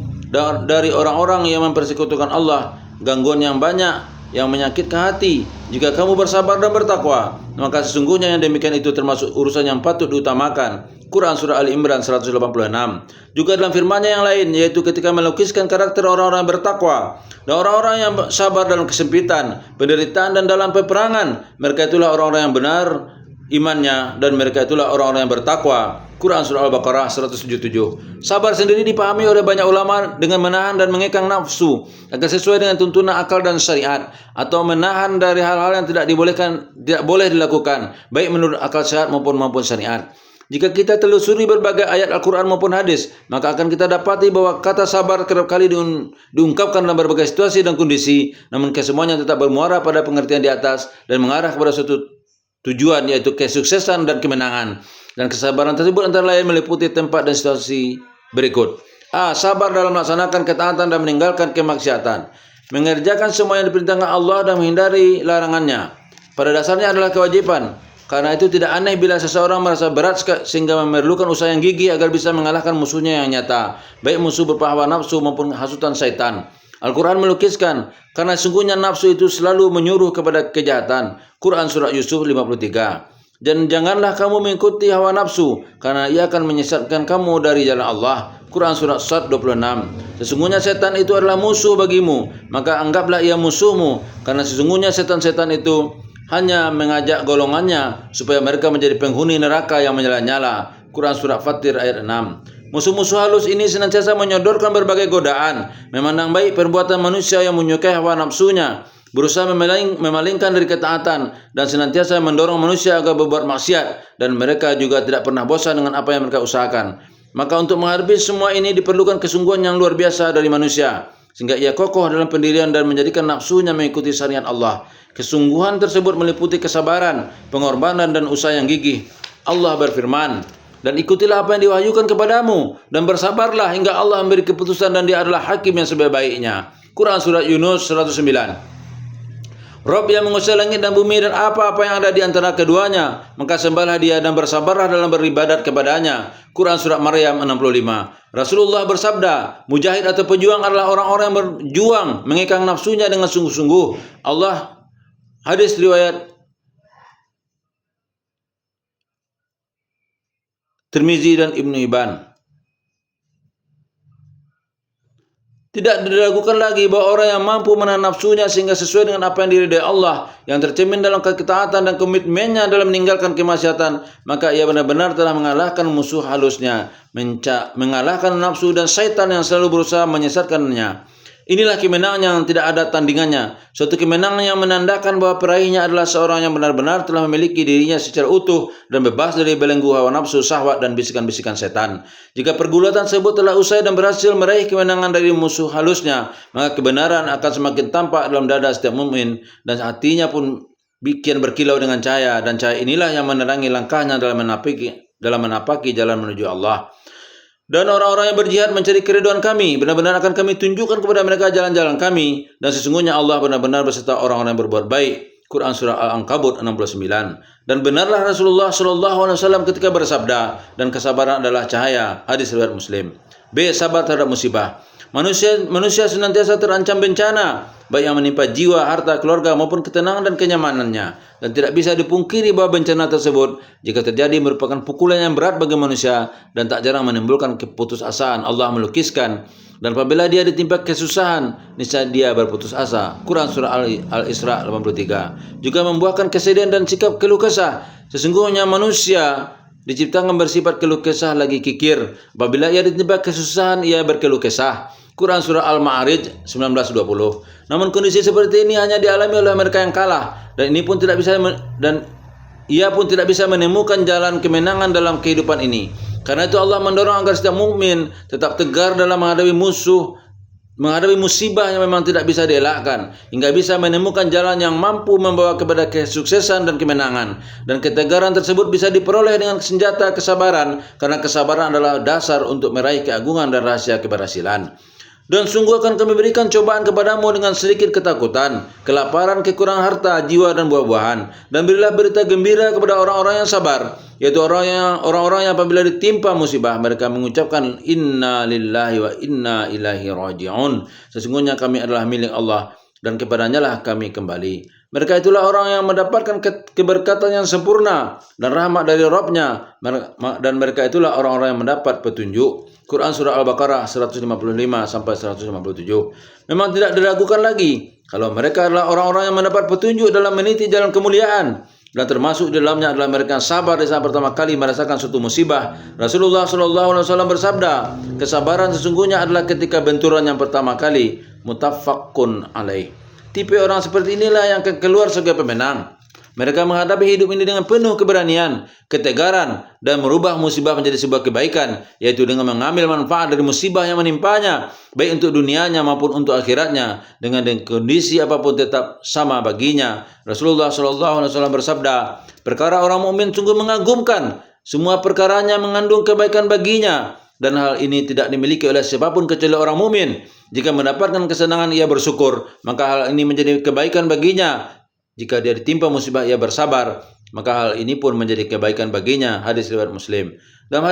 dari orang-orang yang mempersekutukan Allah, gangguan yang banyak yang menyakitkan hati. Jika kamu bersabar dan bertakwa, maka sesungguhnya yang demikian itu termasuk urusan yang patut diutamakan. Quran surah Ali Imran 186. Juga dalam firman-Nya yang lain, yaitu ketika melukiskan karakter orang-orang yang bertakwa dan orang-orang yang sabar dalam kesempitan, penderitaan dan dalam peperangan, mereka itulah orang-orang yang benar imannya, dan mereka itulah orang-orang yang bertakwa. Quran surah Al-Baqarah 177. Sabar sendiri dipahami oleh banyak ulama dengan menahan dan mengekang nafsu agar sesuai dengan tuntunan akal dan syariat, atau menahan dari hal-hal yang tidak boleh dilakukan, baik menurut akal sehat maupun syariat. Jika kita telusuri berbagai ayat Al-Quran maupun hadis, maka akan kita dapati bahwa kata sabar kerap kali diungkapkan dalam berbagai situasi dan kondisi, namun kesemuanya tetap bermuara pada pengertian di atas dan mengarah kepada suatu tujuan, yaitu kesuksesan dan kemenangan. Dan kesabaran tersebut antara lain meliputi tempat dan situasi berikut. A. Sabar dalam melaksanakan ketaatan dan meninggalkan kemaksiatan. Mengerjakan semua yang diperintahkan Allah dan menghindari larangannya. Pada dasarnya adalah kewajiban. Karena itu tidak aneh bila seseorang merasa berat sehingga memerlukan usaha yang gigih agar bisa mengalahkan musuhnya yang nyata, baik musuh berupa hawa nafsu maupun hasutan syaitan. Al-Quran melukiskan, karena sungguhnya nafsu itu selalu menyuruh kepada kejahatan. Quran Surah Yusuf 53. Dan janganlah kamu mengikuti hawa nafsu, karena ia akan menyesatkan kamu dari jalan Allah. Quran Surah Sad 26. Sesungguhnya setan itu adalah musuh bagimu, maka anggaplah ia musuhmu, karena sesungguhnya setan-setan itu hanya mengajak golongannya supaya mereka menjadi penghuni neraka yang menyala-nyala. Quran Surah Fatir ayat 6. Musuh-musuh halus ini senantiasa menyodorkan berbagai godaan, memandang baik perbuatan manusia yang menyukai hawa nafsunya, berusaha memalingkan dari ketaatan, dan senantiasa mendorong manusia agar berbuat maksiat, dan mereka juga tidak pernah bosan dengan apa yang mereka usahakan. Maka untuk menghadapi semua ini diperlukan kesungguhan yang luar biasa dari manusia, sehingga ia kokoh dalam pendirian dan menjadikan nafsunya mengikuti syariat Allah. Kesungguhan tersebut meliputi kesabaran, pengorbanan, dan usaha yang gigih. Allah berfirman, dan ikutilah apa yang diwahyukan kepadamu, dan bersabarlah hingga Allah memberi keputusan, dan Dia adalah hakim yang sebaik-baiknya. Quran Surat Yunus 109. Rabb yang menguasai langit dan bumi dan apa-apa yang ada di antara keduanya, maka sembahlah Dia dan bersabarlah dalam beribadat kepadanya. Quran Surat Maryam 65. Rasulullah bersabda, mujahid atau pejuang adalah orang-orang yang berjuang mengekang nafsunya dengan sungguh-sungguh. Hadis riwayat Tirmizi dan Ibnu Hibban. Tidak diragukan lagi bahwa orang yang mampu menahan nafsunya sehingga sesuai dengan apa yang diridai Allah, yang tercermin dalam ketaatan dan komitmennya dalam meninggalkan kemaksiatan, maka ia benar-benar telah mengalahkan musuh halusnya, mengalahkan nafsu dan syaitan yang selalu berusaha menyesatkannya. Inilah kemenangan yang tidak ada tandingannya, suatu kemenangan yang menandakan bahwa peraihnya adalah seorang yang benar-benar telah memiliki dirinya secara utuh dan bebas dari belenggu hawa nafsu, syahwat, dan bisikan-bisikan setan. Jika pergulatan tersebut telah usai dan berhasil meraih kemenangan dari musuh halusnya, maka kebenaran akan semakin tampak dalam dada setiap mukmin, dan hatinya pun bikin berkilau dengan cahaya, dan cahaya inilah yang menerangi langkahnya dalam menapaki jalan menuju Allah. Dan orang-orang yang berjihad mencari keriduan kami, benar-benar akan kami tunjukkan kepada mereka jalan-jalan kami, dan sesungguhnya Allah benar-benar beserta orang-orang yang berbuat baik. Quran Surah Al-Ankabut 69. Dan benarlah Rasulullah SAW ketika bersabda, dan kesabaran adalah cahaya. Hadis riwayat Muslim. B. Sabar terhadap musibah. Manusia senantiasa terancam bencana, baik yang menimpa jiwa, harta, keluarga, maupun ketenangan dan kenyamanannya. Dan tidak bisa dipungkiri bahwa bencana tersebut, jika terjadi, merupakan pukulan yang berat bagi manusia dan tak jarang menimbulkan keputusasaan. Allah melukiskan, dan apabila dia ditimpa kesusahan, niscaya dia berputus asa. Quran Surah Al-Isra 83. Juga membuahkan kesedihan dan sikap keluh kesah. Sesungguhnya manusia diciptakan bersifat keluh kesah lagi kikir. Apabila ia ditimpa kesusahan, ia berkeluh kesah. Quran Surah Al-Ma'arij 19:20. Namun kondisi seperti ini hanya dialami oleh mereka yang kalah, dan ia pun tidak bisa menemukan jalan kemenangan dalam kehidupan ini. Karena itu Allah mendorong agar setiap mukmin tetap tegar dalam menghadapi musibah yang memang tidak bisa dielakkan, hingga bisa menemukan jalan yang mampu membawa kepada kesuksesan dan kemenangan. Dan ketegaran tersebut bisa diperoleh dengan senjata kesabaran, karena kesabaran adalah dasar untuk meraih keagungan dan rahasia keberhasilan. Dan sungguh akan kami berikan cobaan kepadamu dengan sedikit ketakutan, kelaparan, kekurangan harta, jiwa, dan buah-buahan. Dan berilah berita gembira kepada orang-orang yang sabar, yaitu orang-orang yang apabila ditimpa musibah, mereka mengucapkan inna lillahi wa inna ilaihi raji'un. Sesungguhnya kami adalah milik Allah, dan kepadanya lah kami kembali. Mereka itulah orang yang mendapatkan keberkatan yang sempurna dan rahmat dari Rabb-Nya, dan mereka itulah orang-orang yang mendapat petunjuk. Quran Surah Al-Baqarah 155-157. Memang tidak diragukan lagi kalau mereka adalah orang-orang yang mendapat petunjuk dalam meniti jalan kemuliaan, dan termasuk di dalamnya adalah mereka yang sabar di saat pertama kali merasakan suatu musibah. Rasulullah SAW bersabda, kesabaran sesungguhnya adalah ketika benturan yang pertama kali. Muttafaqun alaih. Tipe orang seperti inilah yang akan keluar sebagai pemenang. Mereka menghadapi hidup ini dengan penuh keberanian, ketegaran, dan merubah musibah menjadi sebuah kebaikan, yaitu dengan mengambil manfaat dari musibah yang menimpanya, baik untuk dunianya maupun untuk akhiratnya, dengan kondisi apapun tetap sama baginya. Rasulullah SAW bersabda, perkara orang mukmin sungguh mengagumkan, Semua perkaranya mengandung kebaikan baginya, dan hal ini tidak dimiliki oleh siapapun kecuali orang mukmin. Jika mendapatkan kesenangan ia bersyukur, maka hal ini menjadi kebaikan baginya. Jika dia ditimpa musibah ia bersabar, maka hal ini pun menjadi kebaikan baginya. Hadis riwayat Muslim. Dalam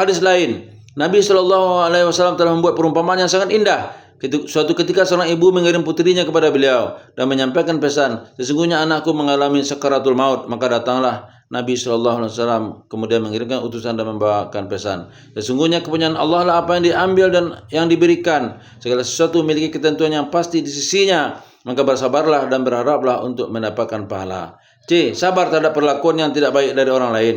hadis lain, Nabi SAW telah membuat perumpamaan yang sangat indah. Suatu ketika seorang ibu mengirim putrinya kepada beliau dan menyampaikan pesan, sesungguhnya anakku mengalami sakaratul maut. Maka datanglah Nabi SAW kemudian mengirimkan utusan dan membawakan pesan, sesungguhnya kepunyaan Allah lah apa yang diambil dan yang diberikan. Segala sesuatu memiliki ketentuan yang pasti di sisinya. Maka bersabarlah dan berharaplah untuk mendapatkan pahala. C. Sabar terhadap perlakuan yang tidak baik dari orang lain.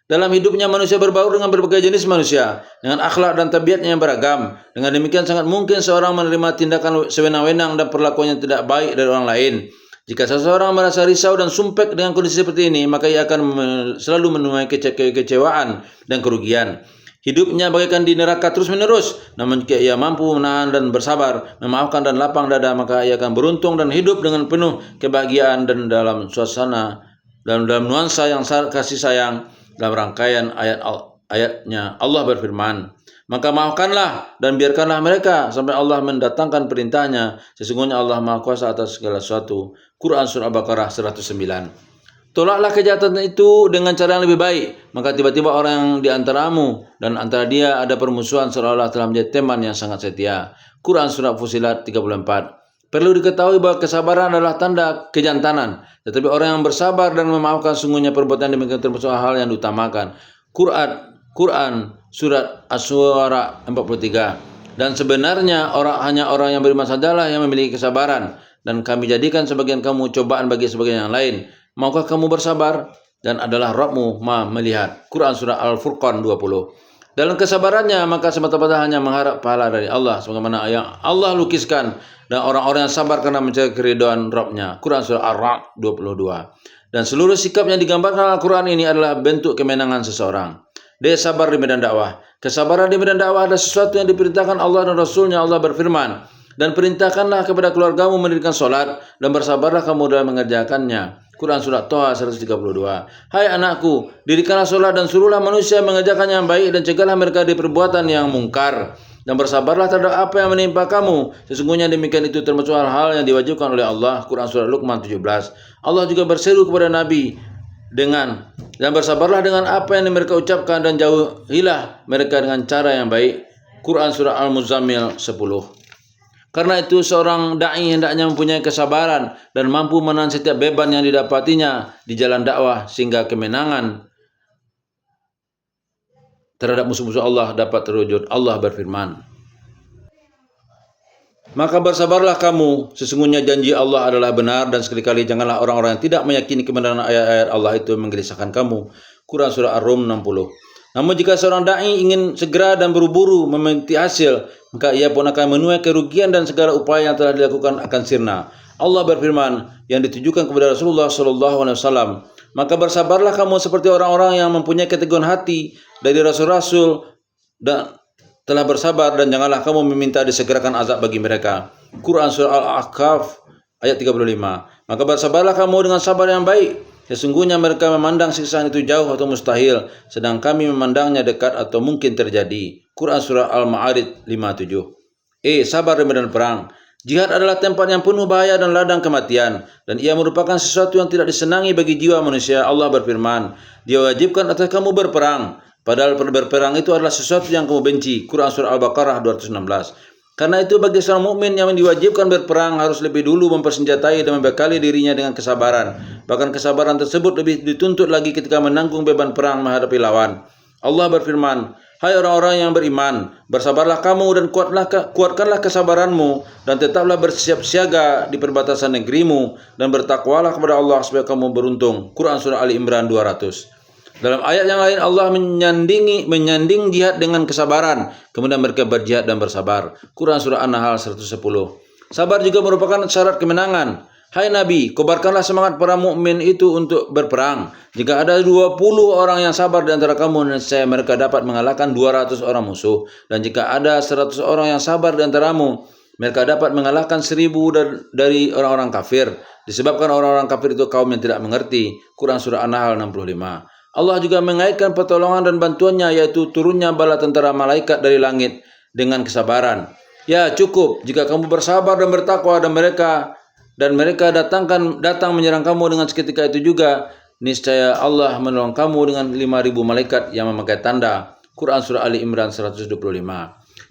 Dalam hidupnya manusia berbaur dengan berbagai jenis manusia dengan akhlak dan tabiatnya yang beragam. Dengan demikian sangat mungkin seorang menerima tindakan sewenang-wenang dan perlakuan yang tidak baik dari orang lain. Jika seseorang merasa risau dan sumpek dengan kondisi seperti ini, maka ia akan selalu menuai kekecewaan dan kerugian. Hidupnya bagaikan di neraka terus-menerus. Namun jika ia mampu menahan dan bersabar, memaafkan dan lapang dada, maka ia akan beruntung dan hidup dengan penuh kebahagiaan dan dalam suasana dan dalam nuansa yang kasih sayang. Dalam rangkaian ayat-ayatnya Allah berfirman, maka maafkanlah dan biarkanlah mereka sampai Allah mendatangkan perintahnya. Sesungguhnya Allah Maha Kuasa atas segala sesuatu. Quran Surah Al-Baqarah 109. Tolaklah kejahatan itu dengan cara yang lebih baik. Maka tiba-tiba orang yang di antaramu dan antara dia ada permusuhan seolah-olah telah menjadi teman yang sangat setia. Quran Surah Fusilat 34. Perlu diketahui bahwa kesabaran adalah tanda kejantanan. Tetapi orang yang bersabar dan memaafkan sungguhnya perbuatan demikian termasuk hal yang diutamakan. Quran Surat Asy-Syu'ara 43. Dan sebenarnya hanya orang yang beriman sajalah yang memiliki kesabaran. Dan kami jadikan sebagian kamu cobaan bagi sebagian yang lain. Maukah kamu bersabar? Dan adalah Rabbmu Maha melihat. Quran Surah Al-Furqan 20. Dalam kesabarannya maka semata-mata hanya mengharap pahala dari Allah sebagaimana yang Allah lukiskan, dan orang-orang yang sabar karena mencari keridhaan Rabb-Nya. Quran Surah Ar-Ra'd 22. Dan seluruh sikap yang digambarkan Al-Quran ini adalah bentuk kemenangan seseorang. Dia sabar di medan dakwah. Kesabaran di medan dakwah adalah sesuatu yang diperintahkan Allah dan Rasul-Nya. Allah berfirman, dan perintahkanlah kepada keluargamu mendirikan solat dan bersabarlah kamu dalam mengerjakannya. Quran Surah Toha 132. Hai anakku, dirikanlah solat dan suruhlah manusia mengerjakan yang baik dan cegahlah mereka dari perbuatan yang mungkar. Dan bersabarlah terhadap apa yang menimpa kamu. Sesungguhnya demikian itu termasuk hal-hal yang diwajibkan oleh Allah. Quran Surah Luqman 17. Allah juga berseru kepada Nabi dan bersabarlah dengan apa yang mereka ucapkan dan jauhilah mereka dengan cara yang baik. Quran Surah Al-Muzammil 10. Karena itu seorang da'i hendaknya mempunyai kesabaran dan mampu menahan setiap beban yang didapatinya di jalan dakwah sehingga kemenangan terhadap musuh-musuh Allah dapat terwujud. Allah berfirman, maka bersabarlah kamu, sesungguhnya janji Allah adalah benar, dan sekali-kali janganlah orang-orang yang tidak meyakini kebenaran ayat-ayat Allah itu menggelisahkan kamu. Quran Surah Ar-Rum 60. Namun jika seorang da'i ingin segera dan buru-buru memetik hasil, maka ia pun akan menuai kerugian dan segala upaya yang telah dilakukan akan sirna. Allah berfirman yang ditujukan kepada Rasulullah SAW, maka bersabarlah kamu seperti orang-orang yang mempunyai keteguhan hati dari rasul-rasul dan telah bersabar, dan janganlah kamu meminta disegerakan azab bagi mereka. Quran Surah Al-Ahqaf ayat 35. Maka bersabarlah kamu dengan sabar yang baik. Sesungguhnya mereka memandang siksaan itu jauh atau mustahil, sedang kami memandangnya dekat atau mungkin terjadi. Quran Surah Al-Ma'arij 57. Sabar di medan perang. Jihad adalah tempat yang penuh bahaya dan ladang kematian, dan ia merupakan sesuatu yang tidak disenangi bagi jiwa manusia. Allah berfirman, Dia wajibkan atas kamu berperang, padahal berperang itu adalah sesuatu yang kamu benci. Quran Surah Al-Baqarah 216. Karena itu bagi seorang mukmin yang diwajibkan berperang harus lebih dulu mempersenjatai dan membekali dirinya dengan kesabaran. Bahkan kesabaran tersebut lebih dituntut lagi ketika menanggung beban perang menghadapi lawan. Allah berfirman, hai orang-orang yang beriman, bersabarlah kamu dan kuatkanlah kesabaranmu, dan tetaplah bersiap siaga di perbatasan negerimu, dan bertakwalah kepada Allah supaya kamu beruntung. Quran Surah Ali Imran 200. Dalam ayat yang lain Allah menyanding jihad dengan kesabaran. Kemudian mereka berjihad dan bersabar. Quran Surah An-Nahl 110. Sabar juga merupakan syarat kemenangan. Hai Nabi, kobarkanlah semangat para mukmin itu untuk berperang. Jika ada 20 orang yang sabar di antara kamu, nescaya mereka dapat mengalahkan 200 orang musuh. Dan jika ada 100 orang yang sabar di antaramu, mereka dapat mengalahkan 1000 dari orang-orang kafir. Disebabkan orang-orang kafir itu kaum yang tidak mengerti. Quran Surah An-Nahl 65. Allah juga mengaitkan pertolongan dan bantuannya, yaitu turunnya bala tentara malaikat dari langit dengan kesabaran. Ya, cukup jika kamu bersabar dan bertakwa, dan mereka datang menyerang kamu dengan seketika itu juga, niscaya Allah menolong kamu dengan 5.000 malaikat yang memakai tanda. Quran Surah Ali Imran 125.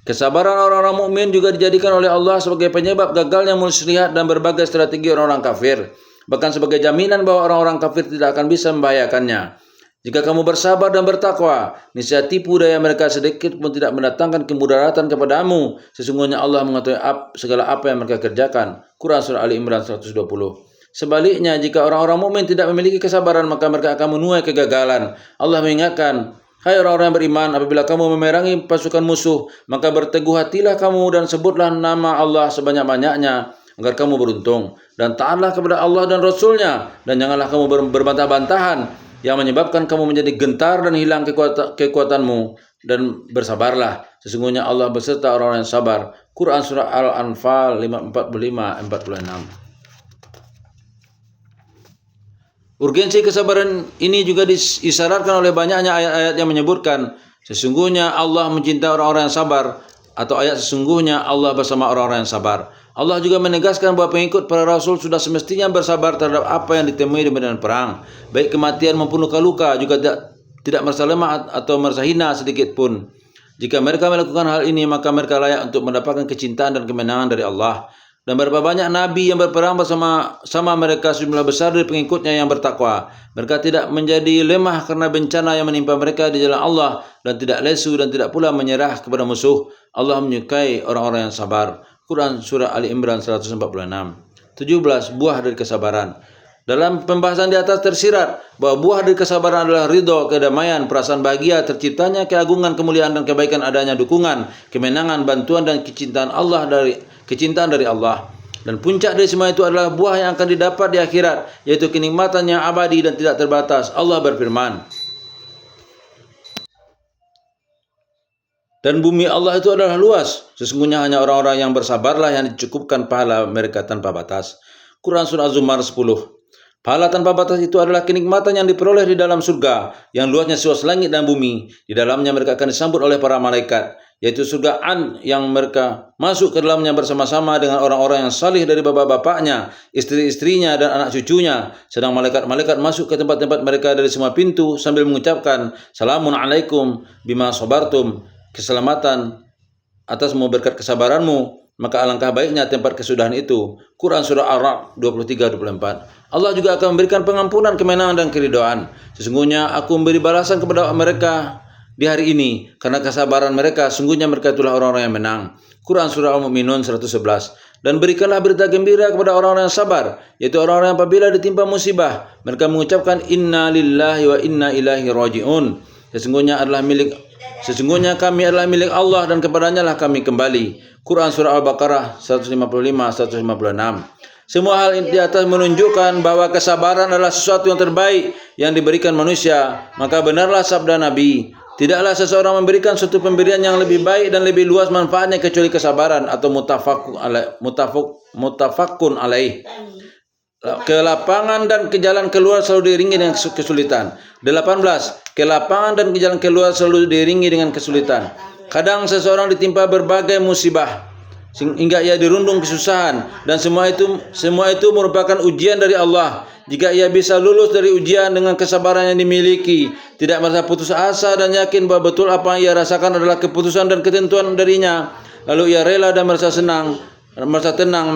Kesabaran orang-orang mukmin juga dijadikan oleh Allah sebagai penyebab gagalnya muslihat dan berbagai strategi orang-orang kafir, bahkan sebagai jaminan bahwa orang-orang kafir tidak akan bisa membahayakannya. Jika kamu bersabar dan bertakwa, niscaya tipu daya mereka sedikit pun tidak mendatangkan kemudaratan kepadamu. Sesungguhnya Allah mengetahui segala apa yang mereka kerjakan. Quran Surah Ali Imran 120. Sebaliknya, jika orang-orang mukmin tidak memiliki kesabaran, maka mereka akan menuai kegagalan. Allah mengingatkan, hai orang-orang yang beriman, apabila kamu memerangi pasukan musuh, maka berteguh hatilah kamu dan sebutlah nama Allah sebanyak-banyaknya, agar kamu beruntung. Dan taatlah kepada Allah dan Rasul-Nya, dan janganlah kamu berbantah-bantahan, yang menyebabkan kamu menjadi gentar dan hilang kekuatanmu, dan bersabarlah. Sesungguhnya Allah beserta orang-orang yang sabar. Quran Surah Al-Anfal 45-46. Urgensi kesabaran ini juga disyaratkan oleh banyaknya ayat-ayat yang menyebutkan sesungguhnya Allah mencintai orang-orang yang sabar, atau ayat sesungguhnya Allah bersama orang-orang yang sabar. Allah juga menegaskan bahwa pengikut para rasul sudah semestinya bersabar terhadap apa yang ditemui di medan perang, baik kematian maupun luka-luka, juga tidak merasa lemah atau merasa hina sedikit pun. Jika mereka melakukan hal ini, maka mereka layak untuk mendapatkan kecintaan dan kemenangan dari Allah. Dan berapa banyak nabi yang berperang bersama mereka sejumlah besar dari pengikutnya yang bertakwa. Mereka tidak menjadi lemah karena bencana yang menimpa mereka di jalan Allah, dan tidak lesu dan tidak pula menyerah kepada musuh. Allah menyukai orang-orang yang sabar. Quran Surah Ali Imran 146. 17. Buah dari kesabaran. Dalam pembahasan di atas tersirat bahwa buah dari kesabaran adalah ridho, kedamaian, perasaan bahagia, terciptanya keagungan, kemuliaan dan kebaikan, adanya dukungan, kemenangan, bantuan dan kecintaan dari Allah. Dan puncak dari semua itu adalah buah yang akan didapat di akhirat, yaitu kenikmatan yang abadi dan tidak terbatas. Allah berfirman, dan bumi Allah itu adalah luas. Sesungguhnya hanya orang-orang yang bersabarlah yang dicukupkan pahala mereka tanpa batas. Quran Surah Az-Zumar 10. Pahala tanpa batas itu adalah kenikmatan yang diperoleh di dalam surga, yang luasnya seluas langit dan bumi. Di dalamnya mereka akan disambut oleh para malaikat, yaitu surga An, yang mereka masuk ke dalamnya bersama-sama dengan orang-orang yang salih dari bapak-bapaknya, istri-istrinya dan anak cucunya. Sedang malaikat-malaikat masuk ke tempat-tempat mereka dari semua pintu sambil mengucapkan, Salamun alaikum bima sabartum, keselamatan atasmu berkat kesabaranmu, maka alangkah baiknya tempat kesudahan itu. Quran Surah Ar-Ra'd 23-24. Allah juga akan memberikan pengampunan, kemenangan dan keridhaan. Sesungguhnya aku memberi balasan kepada mereka di hari ini karena kesabaran mereka. Sungguhnya mereka itulah orang-orang yang menang. Quran Surah Al-Mu'minun 111. Dan berikanlah berita gembira kepada orang-orang yang sabar, yaitu orang-orang yang apabila ditimpa musibah, mereka mengucapkan Inna lillahi wa inna ilaihi raji'un. Sesungguhnya kami adalah milik Allah dan kepadanya lah kami kembali. Quran Surah Al-Baqarah 155-156. Semua hal di atas menunjukkan bahwa kesabaran adalah sesuatu yang terbaik yang diberikan manusia. Maka benarlah sabda Nabi, tidaklah seseorang memberikan suatu pemberian yang lebih baik dan lebih luas manfaatnya kecuali kesabaran, atau mutafakun alaih. Ke lapangan dan ke jalan keluar selalu diiringi dengan kesulitan. 18. Ke lapangan dan ke jalan keluar selalu diiringi dengan kesulitan. Kadang seseorang ditimpa berbagai musibah hingga ia dirundung kesusahan, dan semua itu merupakan ujian dari Allah. Jika ia bisa lulus dari ujian dengan kesabaran yang dimiliki, tidak merasa putus asa dan yakin bahwa betul apa yang ia rasakan adalah keputusan dan ketentuan darinya, lalu ia rela dan merasa tenang,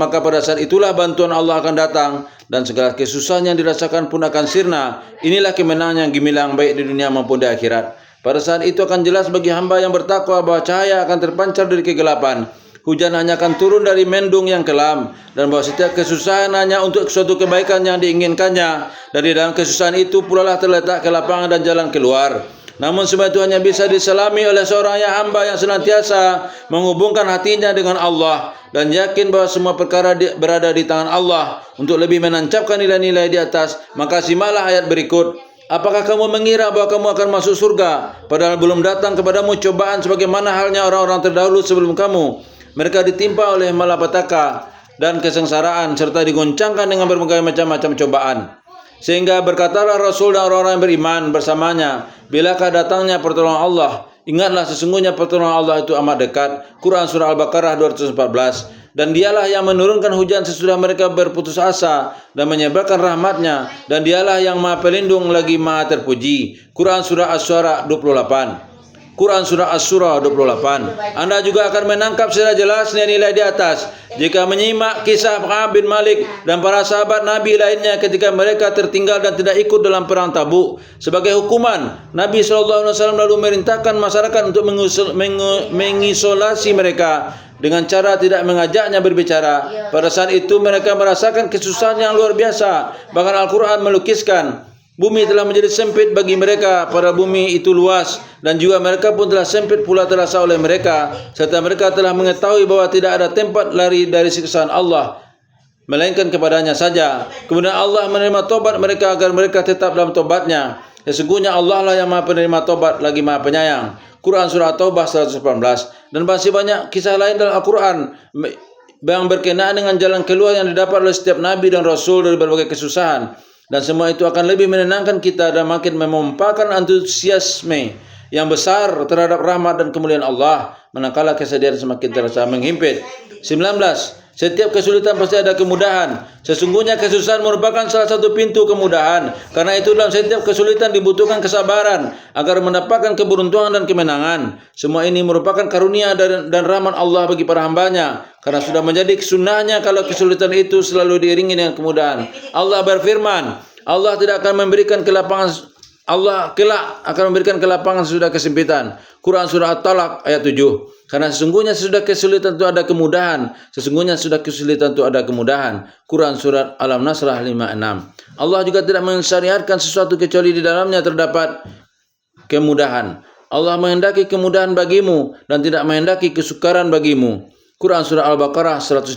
maka pada saat itulah bantuan Allah akan datang dan segala kesusahan yang dirasakan pun akan sirna. Inilah kemenangan yang gemilang baik di dunia maupun di akhirat. Pada saat itu akan jelas bagi hamba yang bertakwa bahwa cahaya akan terpancar dari kegelapan, hujan hanya akan turun dari mendung yang kelam, dan bahwa setiap kesusahan hanya untuk suatu kebaikan yang diinginkannya. Dari dalam kesusahan itu pula lah terletak kelapangan dan jalan keluar. Namun semua itu hanya bisa diselami oleh seorang hamba yang senantiasa menghubungkan hatinya dengan Allah dan yakin bahwa semua perkara berada di tangan Allah. Untuk lebih menancapkan nilai-nilai di atas, maka simaklah ayat berikut. Apakah kamu mengira bahwa kamu akan masuk surga, padahal belum datang kepadamu cobaan sebagaimana halnya orang-orang terdahulu sebelum kamu? Mereka ditimpa oleh malapetaka dan kesengsaraan serta digoncangkan dengan berbagai macam cobaan. Sehingga berkatalah Rasul dan orang-orang yang beriman bersamanya, bilakah datangnya pertolongan Allah? Ingatlah sesungguhnya pertolongan Allah itu amat dekat. Quran Surah Al-Baqarah 214. Dan dialah yang menurunkan hujan sesudah mereka berputus asa dan menyebarkan rahmatnya. Dan dialah yang maha pelindung lagi maha terpuji. Quran Surah Asy-Syu'ara 28. Quran Surah Asy-Syu'ara 28. Anda juga akan menangkap secara jelas nilai-nilai di atas jika menyimak kisah Ka'ab bin Malik dan para sahabat Nabi lainnya ketika mereka tertinggal dan tidak ikut dalam perang Tabuk. Sebagai hukuman, Nabi SAW lalu merintahkan masyarakat untuk mengisolasi mereka dengan cara tidak mengajaknya berbicara. Pada saat itu mereka merasakan kesusahan yang luar biasa. Bahkan Al-Quran melukiskan bumi telah menjadi sempit bagi mereka, pada bumi itu luas, dan juga mereka pun telah sempit pula terasa oleh mereka, serta mereka telah mengetahui bahwa tidak ada tempat lari dari siksaan Allah melainkan kepadanya saja. Kemudian Allah menerima tobat mereka agar mereka tetap dalam tobatnya. Sesungguhnya Allah lah yang maha penerima tobat lagi maha penyayang. Quran Surah Taubah 118. Dan masih banyak kisah lain dalam Al-Quran yang berkenaan dengan jalan keluar yang didapat oleh setiap Nabi dan Rasul dari berbagai kesusahan. Dan semua itu akan lebih menenangkan kita dan makin memompakan antusiasme yang besar terhadap rahmat dan kemuliaan Allah, manakala kesedihan semakin terasa menghimpit. 19. Setiap kesulitan pasti ada kemudahan. Sesungguhnya kesusahan merupakan salah satu pintu kemudahan. Karena itu dalam setiap kesulitan dibutuhkan kesabaran agar mendapatkan keberuntungan dan kemenangan. Semua ini merupakan karunia dan rahmat Allah bagi para hambanya. Karena sudah menjadi sunnahnya kalau kesulitan itu selalu diiringi dengan kemudahan. Allah berfirman, Allah tidak akan memberikan kelapangan, Allah kelak akan memberikan kelapangan sesudah kesempitan. Quran Surah At-Talaq ayat 7. Karena sesungguhnya sesudah kesulitan itu ada kemudahan. Sesungguhnya sesudah kesulitan itu ada kemudahan. Quran Surat Al-Nasrah 56. Allah juga tidak mensyariatkan sesuatu kecuali di dalamnya terdapat kemudahan. Allah menghendaki kemudahan bagimu dan tidak menghendaki kesukaran bagimu. Quran Surah Al-Baqarah 155.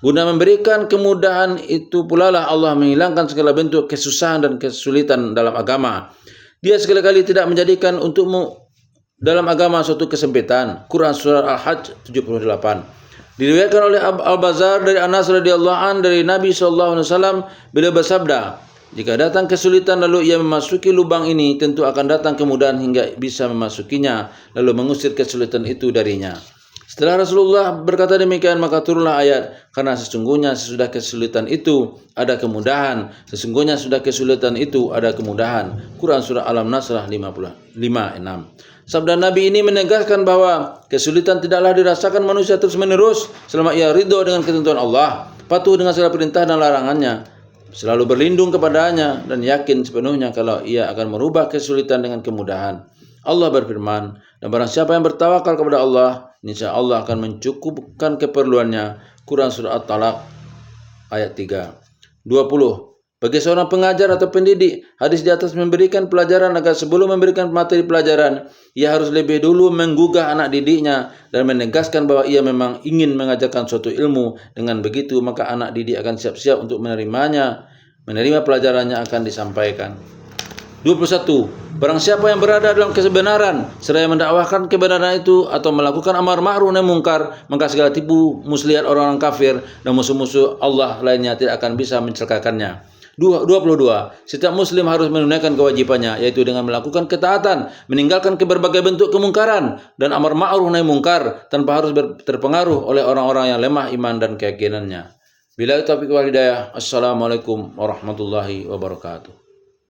Guna memberikan kemudahan itu pula lah Allah menghilangkan segala bentuk kesusahan dan kesulitan dalam agama. Dia sekali-kali tidak menjadikan untukmu dalam agama suatu kesempitan. Quran Surah Al-Hajj 78. Diriwayatkan oleh Al-Bazzar dari Anas radhiyallahu an dari Nabi SAW beliau bersabda, jika datang kesulitan lalu ia memasuki lubang ini, tentu akan datang kemudahan hingga bisa memasukinya lalu mengusir kesulitan itu darinya. Setelah Rasulullah berkata demikian, maka turunlah ayat, karena sesungguhnya sesudah kesulitan itu ada kemudahan. Sesungguhnya sudah kesulitan itu ada kemudahan. Quran Surah Al-Nasrah 56. Sabda Nabi ini menegaskan bahwa kesulitan tidaklah dirasakan manusia terus menerus selama ia ridho dengan ketentuan Allah, patuh dengan segala perintah dan larangannya, selalu berlindung kepadanya dan yakin sepenuhnya kalau ia akan merubah kesulitan dengan kemudahan. Allah berfirman, dan barang siapa yang bertawakal kepada Allah, niscaya Allah akan mencukupkan keperluannya. Quran Surah At-Talaq ayat 3. 20. Bagi seorang pengajar atau pendidik, hadis di atas memberikan pelajaran agar sebelum memberikan materi pelajaran, ia harus lebih dulu menggugah anak didiknya dan menegaskan bahwa ia memang ingin mengajarkan suatu ilmu. Dengan begitu, maka anak didik akan siap-siap untuk menerima pelajarannya akan disampaikan. 21. Barang siapa yang berada dalam kebenaran seraya mendakwahkan kebenaran itu atau melakukan amar ma'ruf nahi mungkar, maka segala tipu muslihat orang-orang kafir dan musuh-musuh Allah lainnya tidak akan bisa mencelakakannya. 22. Setiap muslim harus menunaikan kewajibannya, yaitu dengan melakukan ketaatan, meninggalkan berbagai bentuk kemungkaran dan amar ma'ruf nahi mungkar tanpa harus terpengaruh oleh orang-orang yang lemah iman dan keyakinannya. Billahi taufiq wal hidayah. Assalamualaikum warahmatullahi wabarakatuh.